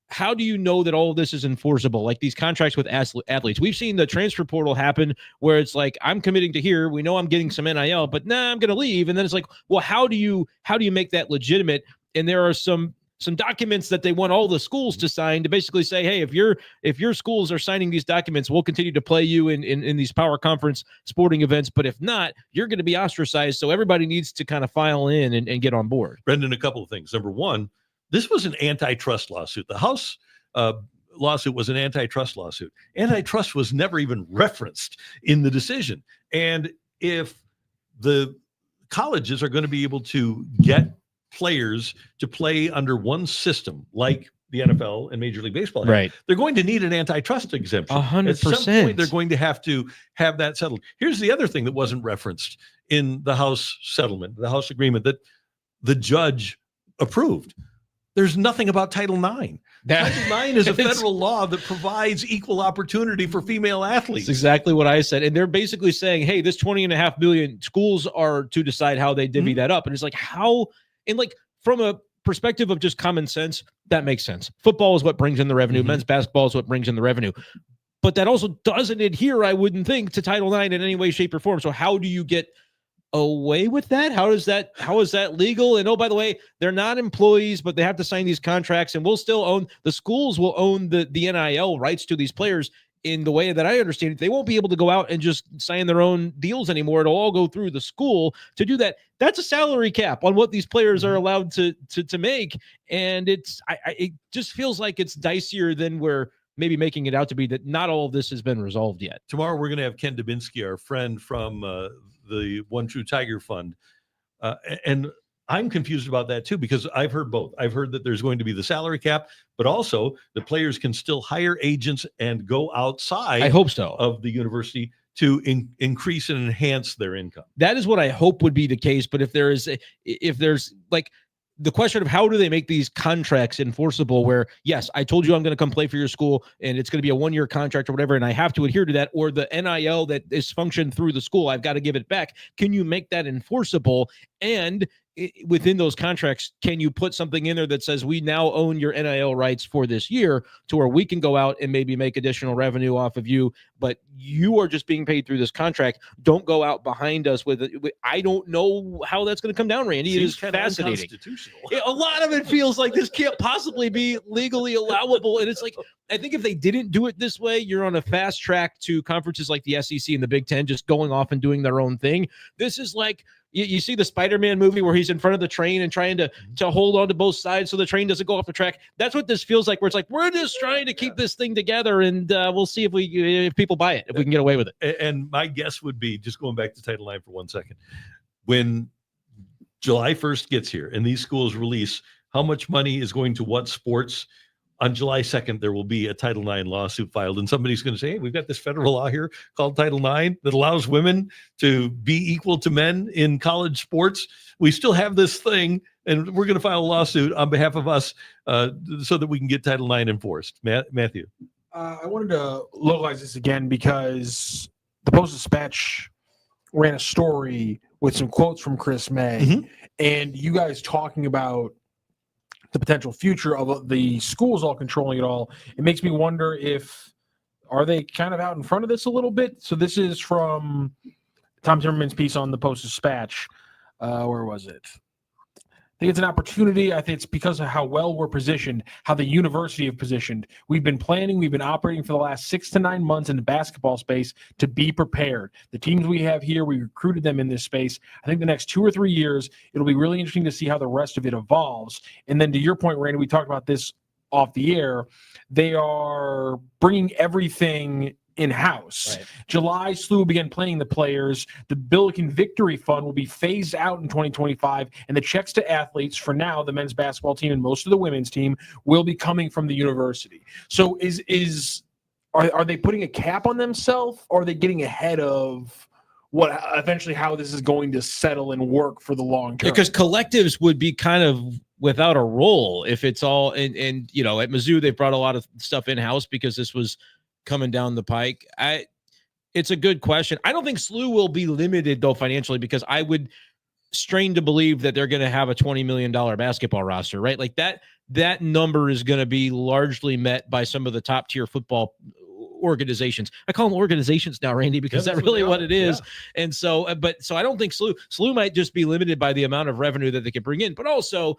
how do you know that all of this is enforceable? Like these contracts with athletes. We've seen the transfer portal happen where it's like, I'm committing to here. We know I'm getting some NIL, but I'm going to leave. And then it's like, well, how do you make that legitimate? And there are some documents that they want all the schools to sign to basically say, hey, if your schools are signing these documents, we'll continue to play you in these power conference sporting events. But if not, you're going to be ostracized. So everybody needs to kind of file in and get on board. Brenden, a couple of things. Number one, this was an antitrust lawsuit. The House lawsuit was an antitrust lawsuit. Antitrust was never even referenced in the decision. And if the colleges are going to be able to get players to play under one system like the NFL and Major League Baseball, right, they're going to need an antitrust exemption. 100%. At some point, they're going to have that settled. Here's the other thing that wasn't referenced in the House settlement, the House agreement that the judge approved. There's nothing about Title IX. Title IX is a federal law that provides equal opportunity for female athletes. That's exactly what I said. And they're basically saying, hey, this $20.5 billion, schools are to decide how they divvy that up. And it's like, how? And like from a perspective of just common sense, that makes sense. Football is what brings in the revenue. Men's basketball is what brings in the revenue. But that also doesn't adhere, I wouldn't think, to Title IX in any way, shape, or form. So how do you get away with that? How is that legal? And oh, by the way, they're not employees, but they have to sign these contracts, and the schools will own the NIL rights to these players. In the way that I understand it, they won't be able to go out and just sign their own deals anymore. It'll all go through the school to do that. That's a salary cap on what these players are allowed to make. And it just feels like it's dicier than we're maybe making it out to be, that not all of this has been resolved yet. Tomorrow, we're going to have Ken Dubinsky, our friend from the One True Tiger Fund. And I'm confused about that too, because I've heard both. I've heard that there's going to be the salary cap, but also the players can still hire agents and go outside, I hope so, of the university to increase and enhance their income. That is what I hope would be the case. But if there's like the question of how do they make these contracts enforceable, where, yes, I told you I'm going to come play for your school and it's going to be a 1-year contract or whatever, and I have to adhere to that, or the NIL that is functioned through the school, I've got to give it back. Can you make that enforceable? And within those contracts, can you put something in there that says we now own your NIL rights for this year, to where we can go out and maybe make additional revenue off of you, but you are just being paid through this contract. Don't go out behind us with it. I don't know how that's going to come down, Randy. It is fascinating. A lot of it feels like this can't possibly be legally allowable. And it's like, I think if they didn't do it this way, you're on a fast track to conferences like the SEC and the Big Ten just going off and doing their own thing. This is like, you see the Spider-Man movie where he's in front of the train and trying to hold on to both sides so the train doesn't go off the track. That's what this feels like, where it's like, we're just trying to keep this thing together, and we'll see if people buy it, if we can get away with it. And my guess would be, just going back to Title IX for 1 second, when July 1st gets here and these schools release how much money is going to what sports. On July 2nd, there will be a Title IX lawsuit filed, and somebody's going to say, hey, we've got this federal law here called Title IX that allows women to be equal to men in college sports. We still have this thing, and we're going to file a lawsuit on behalf of us so that we can get Title IX enforced. Matthew. I wanted to localize this again because the Post-Dispatch ran a story with some quotes from Chris May, and you guys talking about the potential future of the schools all controlling it all. It makes me wonder are they kind of out in front of this a little bit? So this is from Tom Timmerman's piece on the Post-Dispatch. Where was it? I think it's an opportunity. I think it's because of how well we're positioned, how the university have positioned. We've been planning, we've been operating for the last 6 to 9 months in the basketball space to be prepared. The teams we have here, we recruited them in this space. I think the next 2 or 3 years, it'll be really interesting to see how the rest of it evolves. And then to your point, Randy, we talked about this off the air. They are bringing everything in-house. Right. July, SLU will begin paying the players. The Billiken Victory Fund will be phased out in 2025, and the checks to athletes, for now, the men's basketball team and most of the women's team, will be coming from the university. So are they putting a cap on themselves, or are they getting ahead of what eventually how this is going to settle and work for the long term? Because collectives would be kind of without a role if it's all and at Mizzou they brought a lot of stuff in-house because this was coming down the pike. It's a good question. I don't think SLU will be limited though financially, because I would strain to believe that they're going to have a $20 million basketball roster, right? Like that number is going to be largely met by some of the top tier football organizations. I call them organizations now, Randy, because that's really what it is. Yeah. And so I don't think SLU might just be limited by the amount of revenue that they can bring in, but also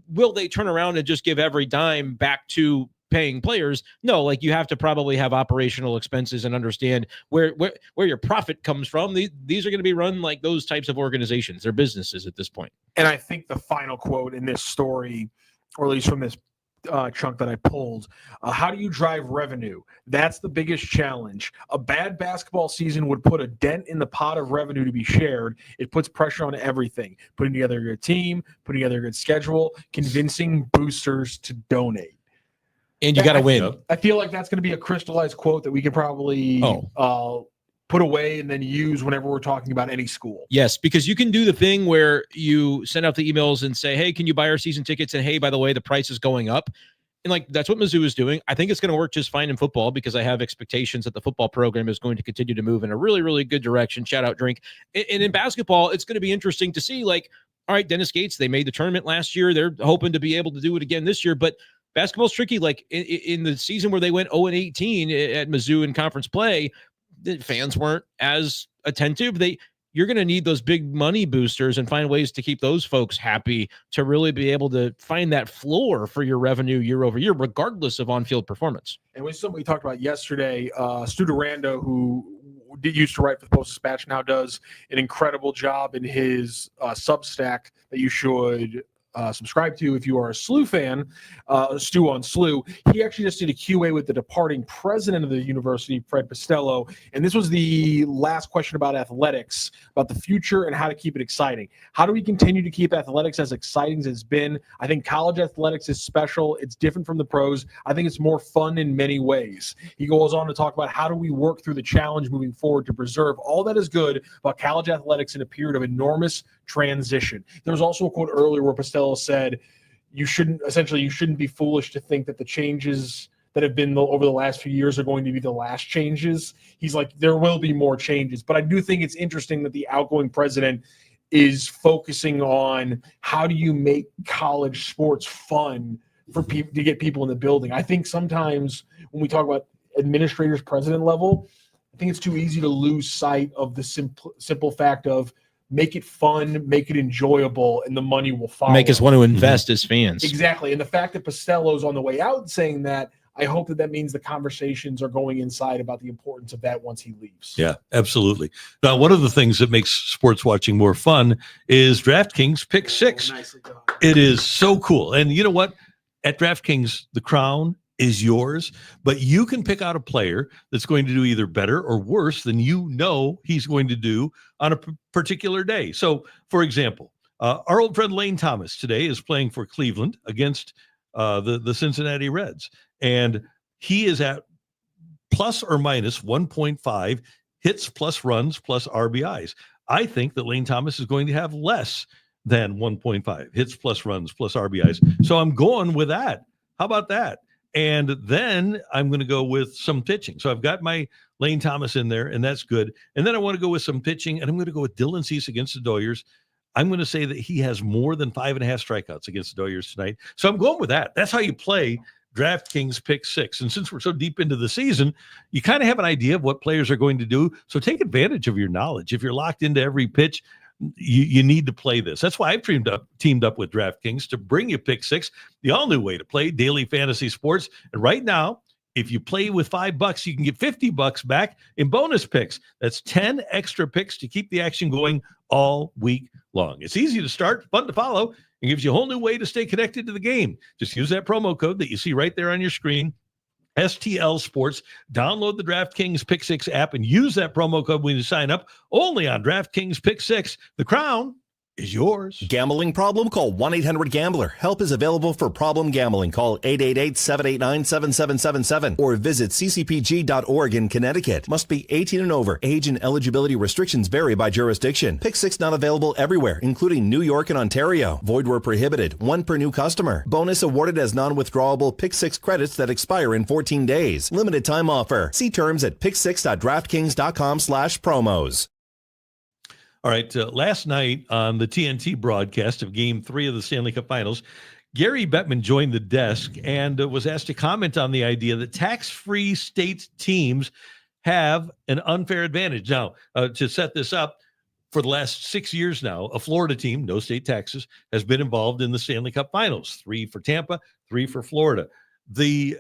will they turn around and just give every dime back to paying players? No, like you have to probably have operational expenses and understand where your profit comes from. These are going to be run like those types of organizations. They're businesses at this point. And I think the final quote in this story, or at least from this chunk that I pulled, how do you drive revenue? That's the biggest challenge. A bad basketball season would put a dent in the pot of revenue to be shared. It puts pressure on everything. Putting together a good team, putting together a good schedule, convincing boosters to donate. And you got to win. I feel like that's going to be a crystallized quote that we can probably put away and then use whenever we're talking about any school. Yes, because you can do the thing where you send out the emails and say, hey, can you buy our season tickets? And hey, by the way, the price is going up. And like, that's what Mizzou is doing. I think it's going to work just fine in football because I have expectations that the football program is going to continue to move in a really, really good direction. Shout out Drink. And in basketball, it's going to be interesting to see, like, all right, Dennis Gates, they made the tournament last year. They're hoping to be able to do it again this year, but basketball's tricky. Like in the season where they went 0-18 at Mizzou in conference play, the fans weren't as attentive. You're going to need those big money boosters and find ways to keep those folks happy to really be able to find that floor for your revenue year over year, regardless of on-field performance. And with something we talked about yesterday, Stu Durando, who used to write for the Post-Dispatch, now does an incredible job in his Substack that you should subscribe to if you are a SLU fan, Stu on SLU. He actually just did a QA with the departing president of the university, Fred Costello, and this was the last question about athletics, about the future and how to keep it exciting. How do we continue to keep athletics as exciting as it's been? I think college athletics is special. It's different from the pros. I think it's more fun in many ways. He goes on to talk about how do we work through the challenge moving forward to preserve all that is good about college athletics in a period of enormous transition. There was also a quote earlier where Costello said, you shouldn't be foolish to think that the changes that have been over the last few years are going to be the last changes. He's like, there will be more changes. But I do think it's interesting that the outgoing president is focusing on how do you make college sports fun for people to get people in the building. I think sometimes when we talk about administrators, president level, I think it's too easy to lose sight of the simple fact of make it fun, make it enjoyable, and the money will follow. Make us want to invest as fans. Exactly. And the fact that Costello's on the way out saying that, I hope that means the conversations are going inside about the importance of that once he leaves. Yeah, absolutely. Now, one of the things that makes sports watching more fun is DraftKings Pick Six. Nicely done. It is so cool. And you know what? At DraftKings, the crown is yours, but you can pick out a player that's going to do either better or worse than you know he's going to do on a particular day. So, for example, Our old friend Lane Thomas today is playing for Cleveland against the Cincinnati Reds, and he is at plus or minus 1.5 hits plus runs plus RBIs. I think that Lane Thomas is going to have less than 1.5 hits plus runs plus RBIs. So I'm going with that. How about that? And then I'm going to go with some pitching. So I've got my Lane Thomas in there, and that's good. And then I want to go with some pitching, and I'm going to go with Dylan Cease against the Doyers. I'm going to say that he has more than 5.5 strikeouts against the Doyers tonight. So I'm going with that. That's how you play DraftKings Pick 6. And since we're so deep into the season, you kind of have an idea of what players are going to do. So take advantage of your knowledge. If you're locked into every pitch, you need to play this. That's why I've teamed up with DraftKings to bring you Pick 6, the all-new way to play daily fantasy sports. And right now, if you play with $5, you can get $50 back in bonus picks. That's 10 extra picks to keep the action going all week long. It's easy to start, fun to follow, and gives you a whole new way to stay connected to the game. Just use that promo code that you see right there on your screen, STL Sports. Download the DraftKings Pick 6 app and use that promo code when you sign up. Only on DraftKings Pick 6. The crown is yours. Gambling problem? Call 1-800-GAMBLER. Help is available for problem gambling. Call 888-789-7777 or visit ccpg.org in Connecticut. Must be 18 and over. Age and eligibility restrictions vary by jurisdiction. Pick 6 not available everywhere, including New York and Ontario. Void where prohibited. One per new customer. Bonus awarded as non-withdrawable Pick 6 credits that expire in 14 days. Limited time offer. See terms at pick6.draftkings.com/promos. All right, last night on the TNT broadcast of Game 3 of the Stanley Cup Finals, Gary Bettman joined the desk and was asked to comment on the idea that tax-free state teams have an unfair advantage. Now, to set this up, for the last 6 years now, a Florida team, no state taxes, has been involved in the Stanley Cup Finals. 3 for Tampa, 3 for Florida. The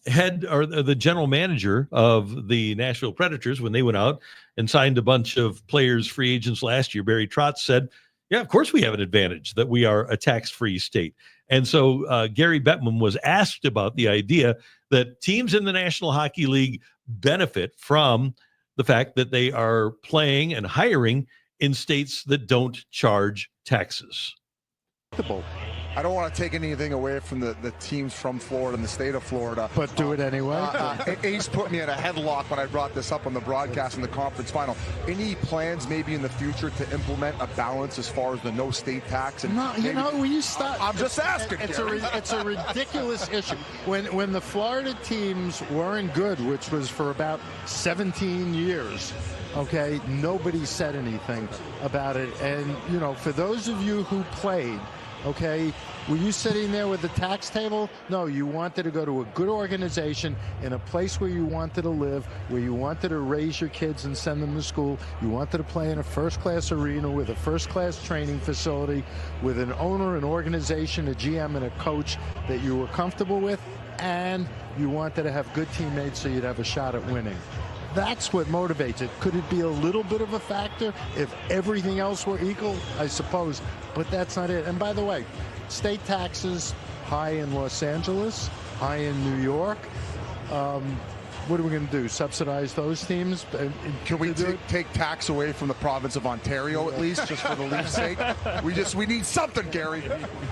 head or the general manager of the Nashville Predators, when they went out and signed a bunch of players, free agents last year, Barry Trotz said, yeah, of course we have an advantage that we are a tax-free state. And so Gary Bettman was asked about the idea that teams in the National Hockey League benefit from the fact that they are playing and hiring in states that don't charge taxes. I don't want to take anything away from the teams from Florida and the state of Florida. But do it anyway. Ace put me in a headlock when I brought this up on the broadcast in the conference final. Any plans maybe in the future to implement a balance as far as the no state tax? And no, you know, when you start, I'm just asking. It's a ridiculous issue. When the Florida teams weren't good, which was for about 17 years, okay, nobody said anything about it. And, you know, for those of you who played, okay, were you sitting there with the tax table? No, you wanted to go to a good organization in a place where you wanted to live, where you wanted to raise your kids and send them to school. You wanted to play in a first-class arena with a first-class training facility, with an owner, an organization, a GM, and a coach that you were comfortable with, and you wanted to have good teammates so you'd have a shot at winning. That's what motivates it. Could it be a little bit of a factor if everything else were equal? I suppose, but that's not it. And by the way, state taxes high in Los Angeles, high in New York. What are we going to do? Subsidize those teams? Can we take tax away from the province of Ontario at least, just for the Leafs' sake? We need something, Gary.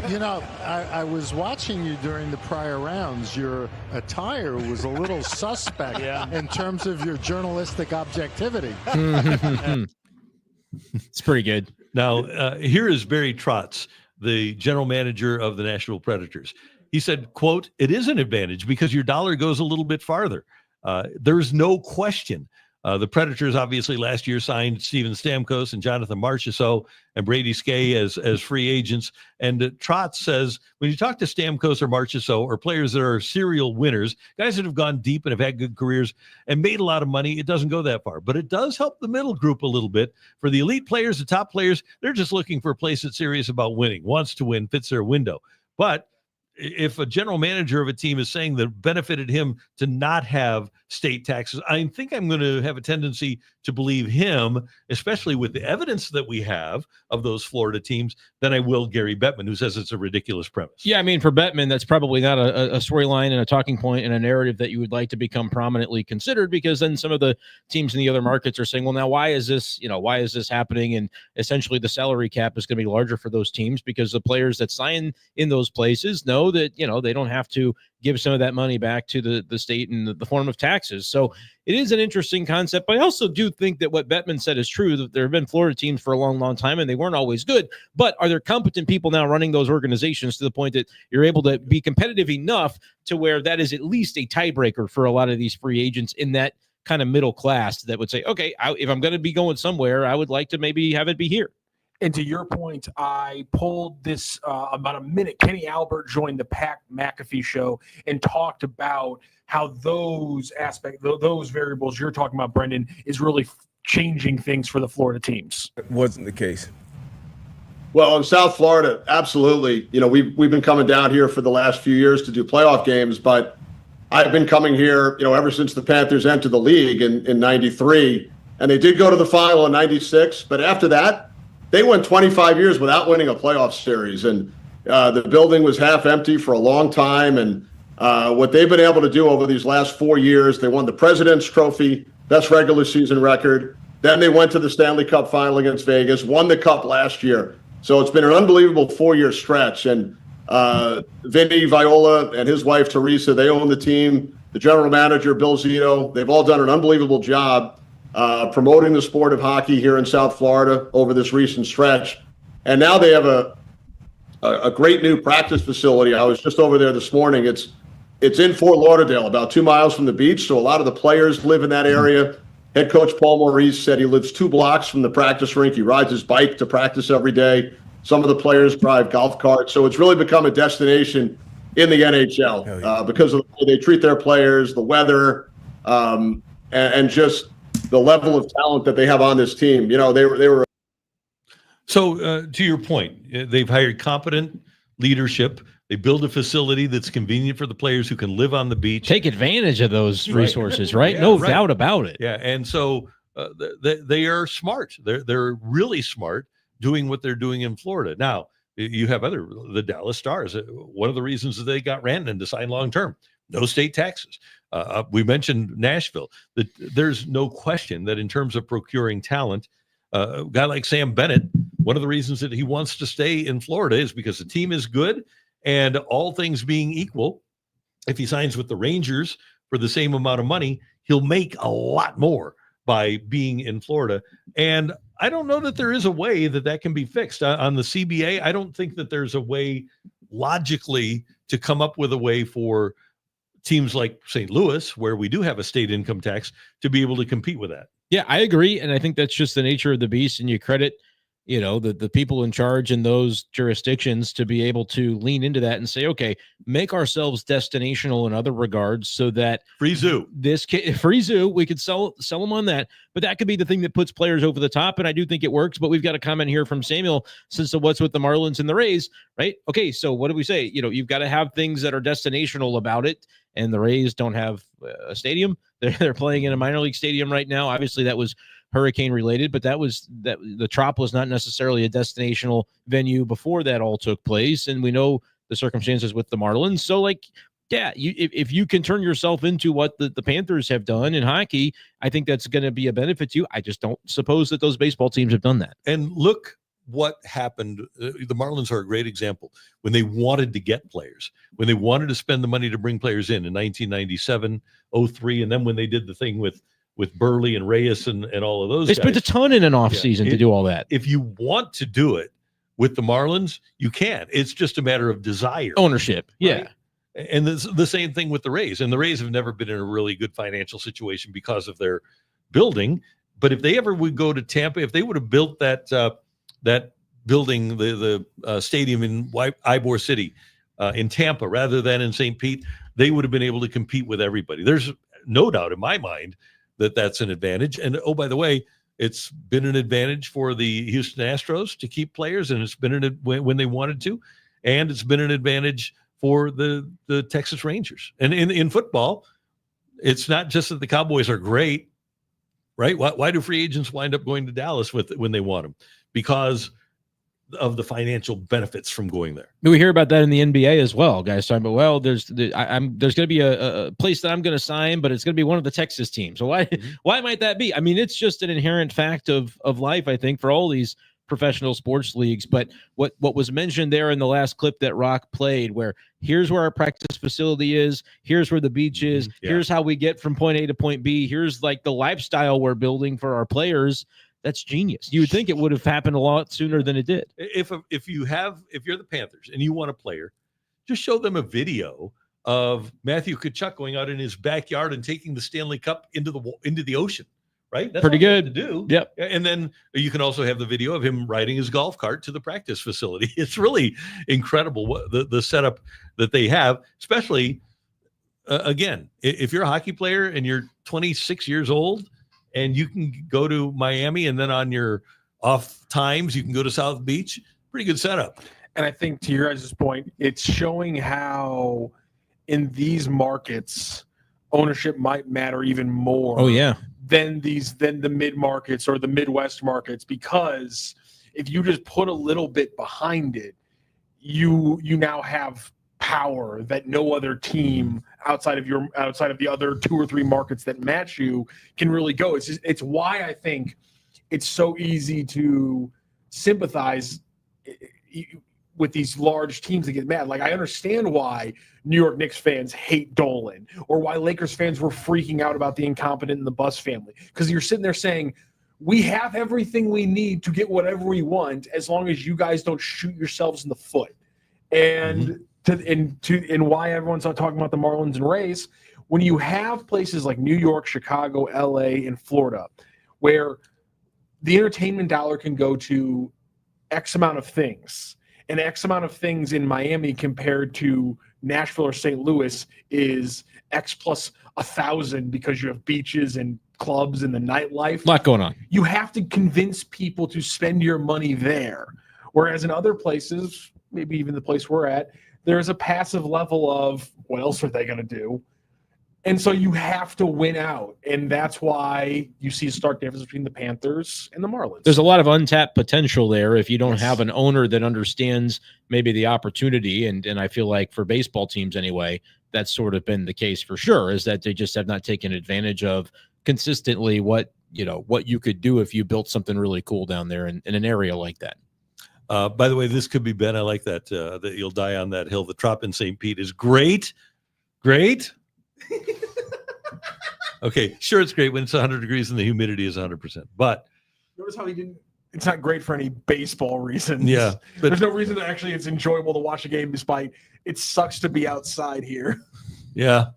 You know, I was watching you during the prior rounds. Your attire was a little suspect in terms of your journalistic objectivity. It's pretty good. Now, here is Barry Trotz, the general manager of the Nashville Predators. He said, quote, "It is an advantage because your dollar goes a little bit farther. There's no question. The Predators obviously last year signed Steven Stamkos and Jonathan Marchessault and Brady Skjei as free agents. And Trotz says when you talk to Stamkos or Marchessault or players that are serial winners, guys that have gone deep and have had good careers and made a lot of money, it doesn't go that far. But it does help the middle group a little bit. For the elite players, the top players, they're just looking for a place that's serious about winning, wants to win, fits their window. But if a general manager of a team is saying that it benefited him to not have state taxes, I think I'm going to have a tendency to believe him, especially with the evidence that we have of those Florida teams, than I will Gary Bettman, who says it's a ridiculous premise. Yeah, I mean, for Bettman, that's probably not a storyline and a talking point and a narrative that you would like to become prominently considered, because then some of the teams in the other markets are saying, well, now why is this happening? And essentially the salary cap is going to be larger for those teams because the players that sign in those places know that, they don't have to give some of that money back to the state in the form of taxes. So it is an interesting concept, but I also do think that what Bettman said is true, that there have been Florida teams for a long, long time, and they weren't always good. But are there competent people now running those organizations to the point that you're able to be competitive enough to where that is at least a tiebreaker for a lot of these free agents in that kind of middle class that would say, okay, if I'm going to be going somewhere, I would like to maybe have it be here. And to your point, I pulled this about a minute. Kenny Albert joined the Pat McAfee show and talked about how those variables you're talking about, Brenden, is really changing things for the Florida teams. It wasn't the case. Well, in South Florida, absolutely. We've been coming down here for the last few years to do playoff games, but I've been coming here, ever since the Panthers entered the league in 93, and they did go to the final in 96. But after that, they went 25 years without winning a playoff series, and the building was half empty for a long time. And what they've been able to do over these last 4 years, they won the President's Trophy, best regular season record. Then they went to the Stanley Cup final against Vegas, won the Cup last year. So it's been an unbelievable 4-year stretch. And Vinny Viola and his wife, Teresa, they own the team. The general manager, Bill Zito, they've all done an unbelievable job promoting the sport of hockey here in South Florida over this recent stretch. And now they have a great new practice facility. I was just over there this morning. It's in Fort Lauderdale, about 2 miles from the beach. So a lot of the players live in that area. Head coach Paul Maurice said he lives 2 blocks from the practice rink. He rides his bike to practice every day. Some of the players drive golf carts. So it's really become a destination in the NHL because of the way they treat their players, the weather, and just the level of talent that they have on this team. They were. So to your point, they've hired competent leadership. They build a facility that's convenient for the players who can live on the beach. Take advantage of those resources, right? Yeah, no doubt about it. Yeah, and so they are smart. They're really smart doing what they're doing in Florida. Now, you have the Dallas Stars. One of the reasons that they got Brenden to sign long-term, no state taxes. We mentioned Nashville. There's no question that in terms of procuring talent, a guy like Sam Bennett, one of the reasons that he wants to stay in Florida is because the team is good, and all things being equal, if he signs with the Rangers for the same amount of money, he'll make a lot more by being in Florida. And I don't know that there is a way that can be fixed on the CBA. I don't think that there's a way logically to come up with a way for teams like St. Louis, where we do have a state income tax, to be able to compete with that. Yeah, I agree. And I think that's just the nature of the beast. And you credit, the people in charge in those jurisdictions to be able to lean into that and say, okay, make ourselves destinational in other regards so that free zoo, we could sell them on that. But that could be the thing that puts players over the top. And I do think it works. But we've got a comment here from Samuel since what's with the Marlins and the Rays, right? Okay, so what do we say? You've got to have things that are destinational about it. And the Rays don't have a stadium. They're playing in a minor league stadium right now. Obviously, that was hurricane related, but the Trop was not necessarily a destinational venue before that all took place. And we know the circumstances with the Marlins. So if you can turn yourself into what the Panthers have done in hockey, I think that's going to be a benefit to you. I just don't suppose that those baseball teams have done that. And look what happened. The Marlins are a great example. When they wanted to get players, when they wanted to spend the money to bring players in 1997, 03, and then when they did the thing with Burley and Reyes and all of those They guys. spent a ton in an offseason to do all that. If you want to do it with the Marlins, you can. It's just a matter of desire. Ownership. Right? Yeah. And the same thing with the Rays. And the Rays have never been in a really good financial situation because of their building. But if they ever would go to Tampa, if they would have built that building, the stadium in Ybor City in Tampa rather than in St. Pete, they would have been able to compete with everybody. There's no doubt in my mind that that's an advantage. And oh, by the way, it's been an advantage for the Houston Astros to keep players, and it's been when they wanted to, and it's been an advantage for the Texas Rangers. And in football, it's not just that the Cowboys are great, right? Why do free agents wind up going to Dallas when they want them? Because of the financial benefits from going there. We hear about that in the NBA as well. Guys talking about, well, there's going to be a place that I'm going to sign, but it's going to be one of the Texas teams. So why might that be? I mean, it's just an inherent fact of life, I think, for all these professional sports leagues. But what was mentioned there in the last clip that Rock played, where here's where our practice facility is, here's where the beach is, here's how we get from point A to point B, here's like the lifestyle we're building for our players. That's genius. You would think it would have happened a lot sooner than it did. If you're the Panthers and you want a player, just show them a video of Matthew Tkachuk going out in his backyard and taking the Stanley Cup into the ocean. Right? That's pretty good to do. Yep. And then you can also have the video of him riding his golf cart to the practice facility. It's really incredible what the setup that they have, especially again, if you're a hockey player and you're 26 years old and you can go to Miami and then on your off times you can go to South Beach, pretty good setup. And I think to your guys' point, it's showing how in these markets ownership might matter even more. Oh yeah. Than the mid markets or the Midwest markets, because if you just put a little bit behind it, you now have power that no other team outside of the other 2 or 3 markets that match you can really go. It's why I think it's so easy to sympathize with these large teams that get mad. Like, I understand why New York Knicks fans hate Dolan, or why Lakers fans were freaking out about the incompetent in the Bus family. Because you're sitting there saying, we have everything we need to get whatever we want, as long as you guys don't shoot yourselves in the foot. And why everyone's not talking about the Marlins and Rays, when you have places like New York, Chicago, LA, and Florida, where the entertainment dollar can go to X amount of things, and X amount of things in Miami compared to Nashville or St. Louis is X plus 1,000 because you have beaches and clubs and the nightlife. A lot going on. You have to convince people to spend your money there. Whereas in other places, maybe even the place we're at, there's a passive level of what else are they going to do? And so you have to win out. And that's why you see a stark difference between the Panthers and the Marlins. There's a lot of untapped potential there if you don't have an owner that understands maybe the opportunity. And I feel like for baseball teams anyway, that's sort of been the case for sure, is that they just have not taken advantage of consistently what you could do if you built something really cool down there in an area like that. By the way, this could be Ben. I like that, that you'll die on that hill. The Trop in St. Pete is great. Great. Okay, sure, it's great when it's 100 degrees and the humidity is 100%. But notice how he didn't. It's not great for any baseball reasons. Yeah, but there's no reason that actually it's enjoyable to watch a game, despite it sucks to be outside here. Yeah.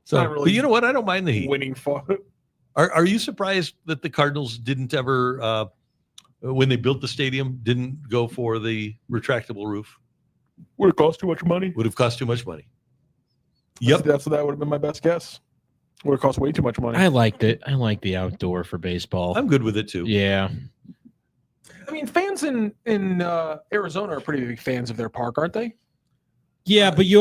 So, not really but you know what? I don't mind the heat. Winning for. Are you surprised that the Cardinals didn't ever, when they built the stadium, didn't go for the retractable roof? Would it cost too much money? Would have cost too much money. Yep, that would have been my best guess. Would have cost way too much money. I liked it. I like the outdoor for baseball. I'm good with it too. Yeah. I mean, fans in Arizona are pretty big fans of their park, aren't they? Yeah, but you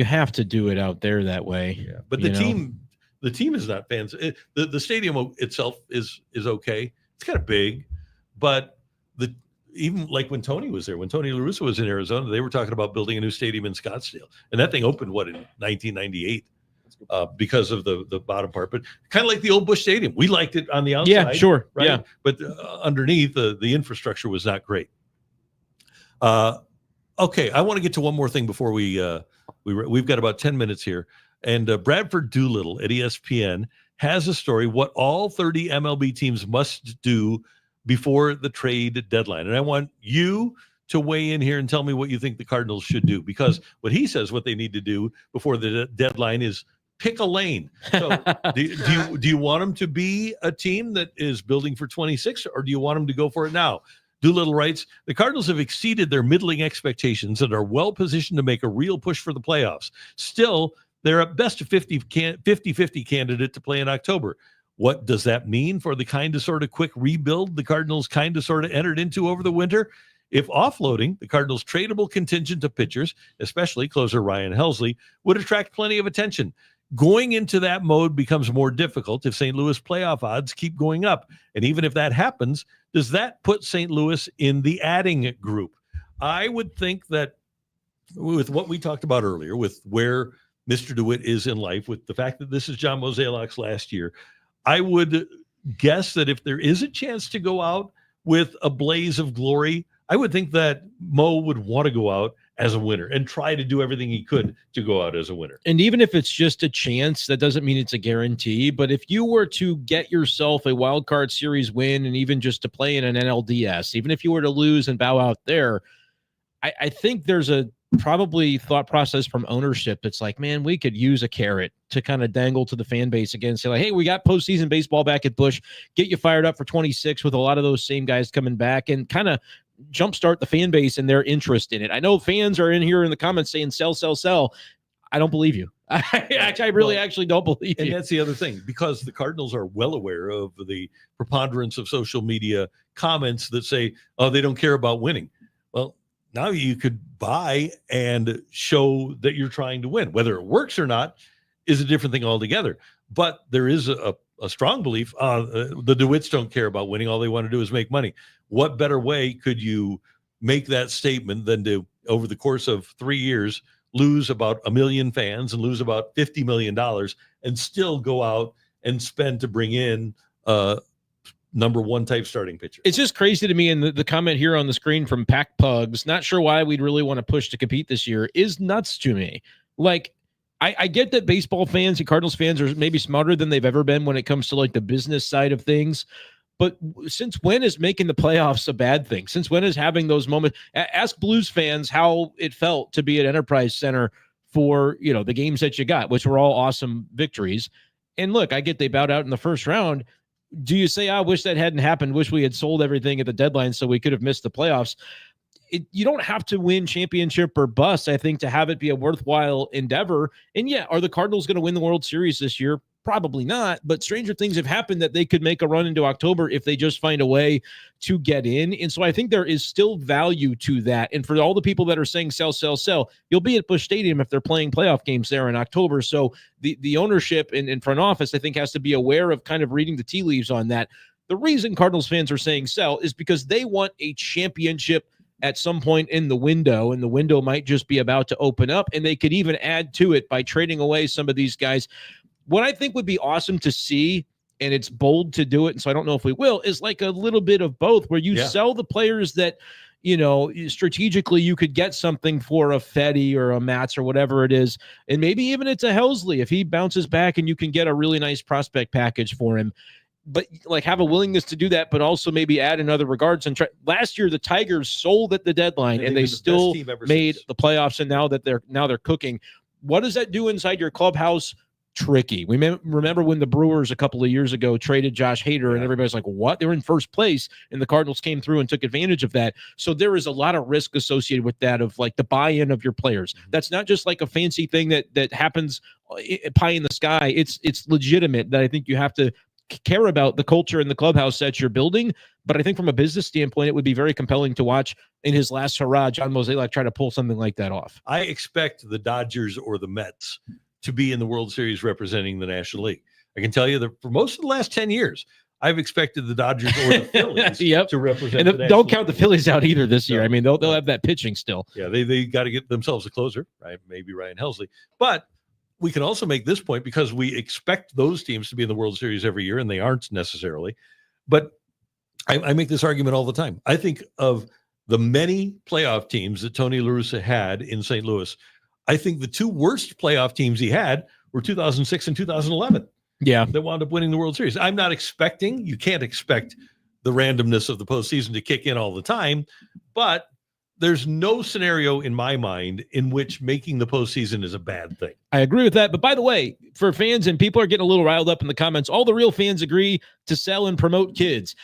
have to do it out there that way. Yeah, but the team is not fans. The stadium itself is okay. It's kind of big, but even like when Tony was there, when Tony La Russa was in Arizona, they were talking about building a new stadium in Scottsdale, and that thing opened in 1998 because of the bottom part. But kind of like the old Busch Stadium, we liked it on the outside. Yeah, sure. Right? Yeah, but underneath the infrastructure was not great. Okay, I want to get to one more thing before we've got about 10 minutes here. And Bradford Doolittle at ESPN has a story, what all 30 MLB teams must do before the trade deadline. And I want you to weigh in here and tell me what you think the Cardinals should do, because what he says what they need to do before the deadline is pick a lane. So do you want them to be a team that is building for 26, or do you want them to go for it now? Doolittle writes, the Cardinals have exceeded their middling expectations and are well positioned to make a real push for the playoffs. Still, they're at best a 50-50 candidate to play in October. What does that mean for the kind of sort of quick rebuild the Cardinals kind of sort of entered into over the winter? If offloading the Cardinals' tradable contingent of pitchers, especially closer Ryan Helsley, would attract plenty of attention. Going into that mode becomes more difficult if St. Louis playoff odds keep going up. And even if that happens, does that put St. Louis in the adding group? I would think that with what we talked about earlier, with where Mr. DeWitt is in life, with the fact that this is John Mozeliak's last year, I would guess that if there is a chance to go out with a blaze of glory, I would think that Mo would want to go out as a winner and try to do everything he could to go out as a winner. And even if it's just a chance, that doesn't mean it's a guarantee. But if you were to get yourself a wild card series win, and even just to play in an NLDS, even if you were to lose and bow out there, I think there's a probably thought process from ownership that's like, man, we could use a carrot to kind of dangle to the fan base again, say like, hey, we got postseason baseball back at Busch, get you fired up for 26 with a lot of those same guys coming back, and kind of jumpstart the fan base and their interest in it. I know fans are in here in the comments saying sell, sell, sell. I don't believe you. I really actually don't believe you. And that's the other thing, because the Cardinals are well aware of the preponderance of social media comments that say, oh, they don't care about winning. Well, now you could buy and show that you're trying to win. Whether it works or not is a different thing altogether. But there is a strong belief the DeWitts don't care about winning. All they want to do is make money. What better way could you make that statement than to, over the course of 3 years, lose about 1 million fans and lose about $50 million and still go out and spend to bring in number one type starting pitcher? It's just crazy to me. And the comment here on the screen from Pack Pugs, not sure why we'd really want to push to compete this year, is nuts to me. Like, I get that baseball fans and Cardinals fans are maybe smarter than they've ever been when it comes to like the business side of things. But since when is making the playoffs a bad thing? Since when is having those moments? Ask Blues fans how it felt to be at Enterprise Center for, you know, the games that you got, which were all awesome victories. And look, I get they bowed out in the first round. Do you say, I wish that hadn't happened, wish we had sold everything at the deadline so we could have missed the playoffs? You don't have to win championship or bust, I think, to have it be a worthwhile endeavor. And yeah, are the Cardinals going to win the World Series this year? Probably not, but stranger things have happened that they could make a run into October if they just find a way to get in. And so I think there is still value to that. And for all the people that are saying sell, sell, sell, you'll be at Busch Stadium if they're playing playoff games there in October. So the ownership and front office, I think, has to be aware of kind of reading the tea leaves on that. The reason Cardinals fans are saying sell is because they want a championship at some point in the window, and the window might just be about to open up, and they could even add to it by trading away some of these guys. What I think would be awesome to see, and it's bold to do it, and so I don't know if we will, is like a little bit of both, where you sell the players that, you know, strategically you could get something for a Fetty or a Matz or whatever it is, and maybe even it's a Helsley if he bounces back and you can get a really nice prospect package for him. But like have a willingness to do that, but also maybe add in other regards. And last year, the Tigers sold at the deadline, and they still made the playoffs. And now they're cooking. What does that do inside your clubhouse? Tricky. We remember when the Brewers a couple of years ago traded Josh Hader, and everybody's like, what? They were in first place, and the Cardinals came through and took advantage of that. So there is a lot of risk associated with that, of like the buy-in of your players. That's not just like a fancy thing that happens pie in the sky. It's legitimate that I think you have to care about the culture in the clubhouse that you're building. But I think from a business standpoint, it would be very compelling to watch in his last hurrah, John Mozeliak try to pull something like that off. I expect the Dodgers or the Mets to be in the World Series representing the National League. I can tell you that for most of the last 10 years, I've expected the Dodgers or the Phillies to represent the National Don't count the Phillies out either this year. I mean, they'll have that pitching still. Yeah, they got to get themselves a closer, right? Maybe Ryan Helsley. But we can also make this point, because we expect those teams to be in the World Series every year, and they aren't necessarily. But I make this argument all the time. I think of the many playoff teams that Tony La Russa had in St. Louis, I think the two worst playoff teams he had were 2006 and 2011. Yeah. That wound up winning the World Series. I'm not expecting, you can't expect the randomness of the postseason to kick in all the time, but there's no scenario in my mind in which making the postseason is a bad thing. I agree with that. But by the way, for fans, and people are getting a little riled up in the comments, all the real fans agree to sell and promote kids.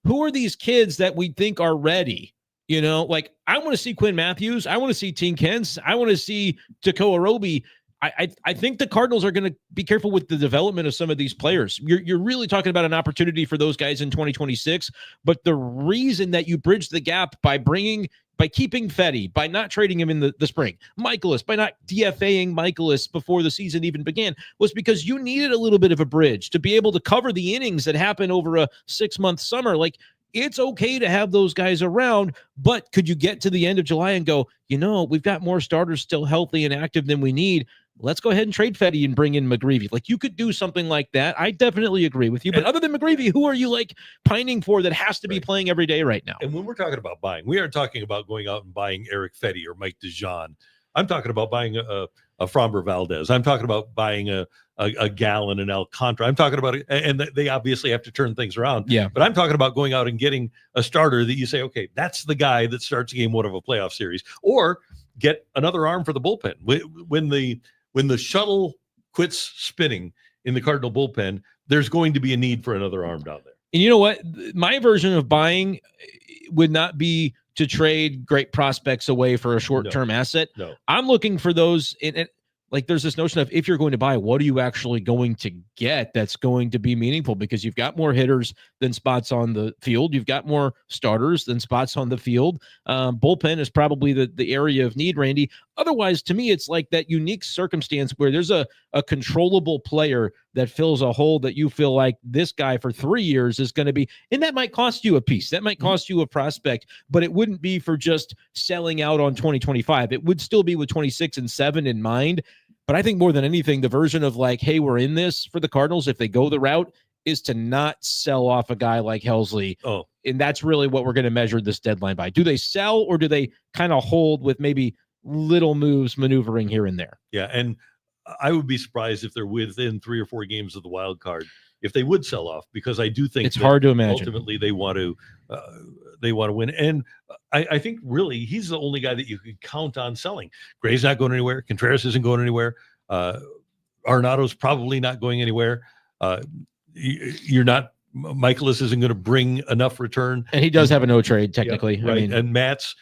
Who are these kids that we think are ready? You know, like I want to see Quinn Matthews. I want to see Tink Hens. I want to see Tekoa Roby. I think the Cardinals are going to be careful with the development of some of these players. You're really talking about an opportunity for those guys in 2026. But the reason that you bridge the gap by keeping Fetty, by not trading him in the spring, Michaelis, by not DFAing Michaelis before the season even began, was because you needed a little bit of a bridge to be able to cover the innings that happen over a 6-month summer. Like, it's okay to have those guys around, but could you get to the end of July and go, we've got more starters still healthy and active than we need. Let's go ahead and trade Fetty and bring in McGreevy. Like, you could do something like that. I definitely agree with you. But other than McGreevy, who are you pining for that has to be playing every day right now? And when we're talking about buying, we aren't talking about going out and buying Eric Fetty or Mike DeJean. I'm talking about buying a Framber Valdez. I'm talking about buying a Gallen and Alcantara. I'm talking about, and they obviously have to turn things around. Yeah. But I'm talking about going out and getting a starter that you say, okay, that's the guy that starts game one of a playoff series, or get another arm for the bullpen. When the shuttle quits spinning in the Cardinal bullpen, there's going to be a need for another arm down there. And you know what? My version of buying would not be to trade great prospects away for a short-term asset. No. I'm looking for those. Like, there's this notion of, if you're going to buy, what are you actually going to get that's going to be meaningful? Because you've got more hitters than spots on the field. You've got more starters than spots on the field. Bullpen is probably the area of need, Randy. Otherwise, to me, it's like that unique circumstance where there's a controllable player that fills a hole that you feel like this guy for 3 years is going to be, and that might cost you a piece. That might cost you a prospect, but it wouldn't be for just selling out on 2025. It would still be with 26 and 7 in mind. But I think more than anything, the version of like, hey, we're in this for the Cardinals, if they go the route, is to not sell off a guy like Helsley. Oh, and that's really what we're going to measure this deadline by. Do they sell, or do they kind of hold with maybe little moves maneuvering here and there? Yeah, and I would be surprised if they're within 3 or 4 games of the wild card if they would sell off, because I do think it's hard to imagine. Ultimately, they want to win, and I think really he's the only guy that you could count on selling. Gray's not going anywhere. Contreras isn't going anywhere. Arenado's probably not going anywhere. You're not. Michaelis isn't going to bring enough return, and he does have a no trade technically. Yeah, right. I mean, and Matt's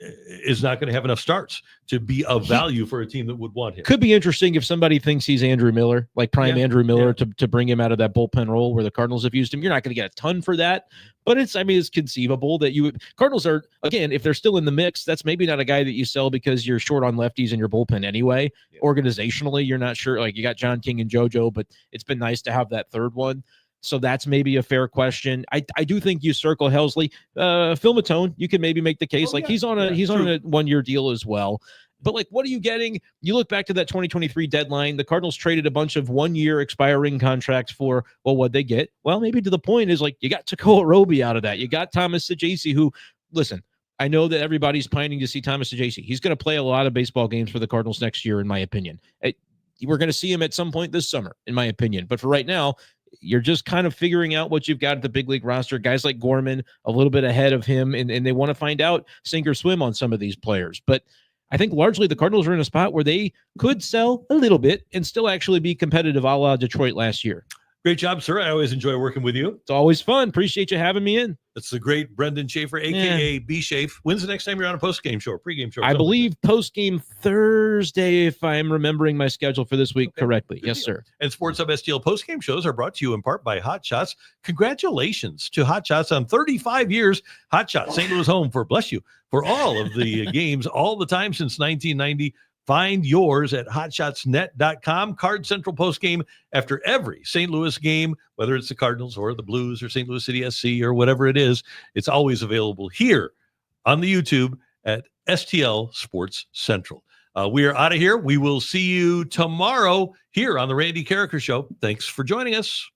is not going to have enough starts to be of value for a team that would want him. Could be interesting if somebody thinks he's Andrew Miller, like prime Andrew Miller, to bring him out of that bullpen role where the Cardinals have used him. You're not going to get a ton for that, but it's conceivable that Cardinals are, again, if they're still in the mix, that's maybe not a guy that you sell because you're short on lefties in your bullpen anyway. Yeah. Organizationally, you're not sure. Like, you got John King and JoJo, but it's been nice to have that third one. So that's maybe a fair question. I do think you circle Helsley. Phil Matone, you can maybe make the case. He's on a 1-year deal as well. But like, what are you getting? You look back to that 2023 deadline. The Cardinals traded a bunch of 1-year expiring contracts for, well, what'd they get? Well, maybe to the point is like, you got Tekoa Roby out of that. You got Thomas Saggese, who, listen, I know that everybody's pining to see Thomas Saggese. He's going to play a lot of baseball games for the Cardinals next year, in my opinion. We're going to see him at some point this summer, in my opinion. But for right now, you're just kind of figuring out what you've got at the big league roster. Guys like Gorman, a little bit ahead of him, and they want to find out sink or swim on some of these players. But I think largely the Cardinals are in a spot where they could sell a little bit and still actually be competitive a la Detroit last year. Great job, sir. I always enjoy working with you. It's always fun. Appreciate you having me in. That's the great Brendan Schaeffer, a.k.a. B. Schaeff. When's the next time you're on a post-game show or pre-game show? I believe post-game Thursday, if I'm remembering my schedule for this week correctly. Yes, sir. And Sports Hub STL post-game shows are brought to you in part by Hot Shots. Congratulations to Hot Shots on 35 years. Hot Shots, St. Louis home for, bless you, for all of the games all the time since 1990. Find yours at hotshotsnet.com. Card Central postgame after every St. Louis game, whether it's the Cardinals or the Blues or St. Louis City SC or whatever it is. It's always available here on the YouTube at STL Sports Central. We are out of here. We will see you tomorrow here on the Randy Karraker Show. Thanks for joining us.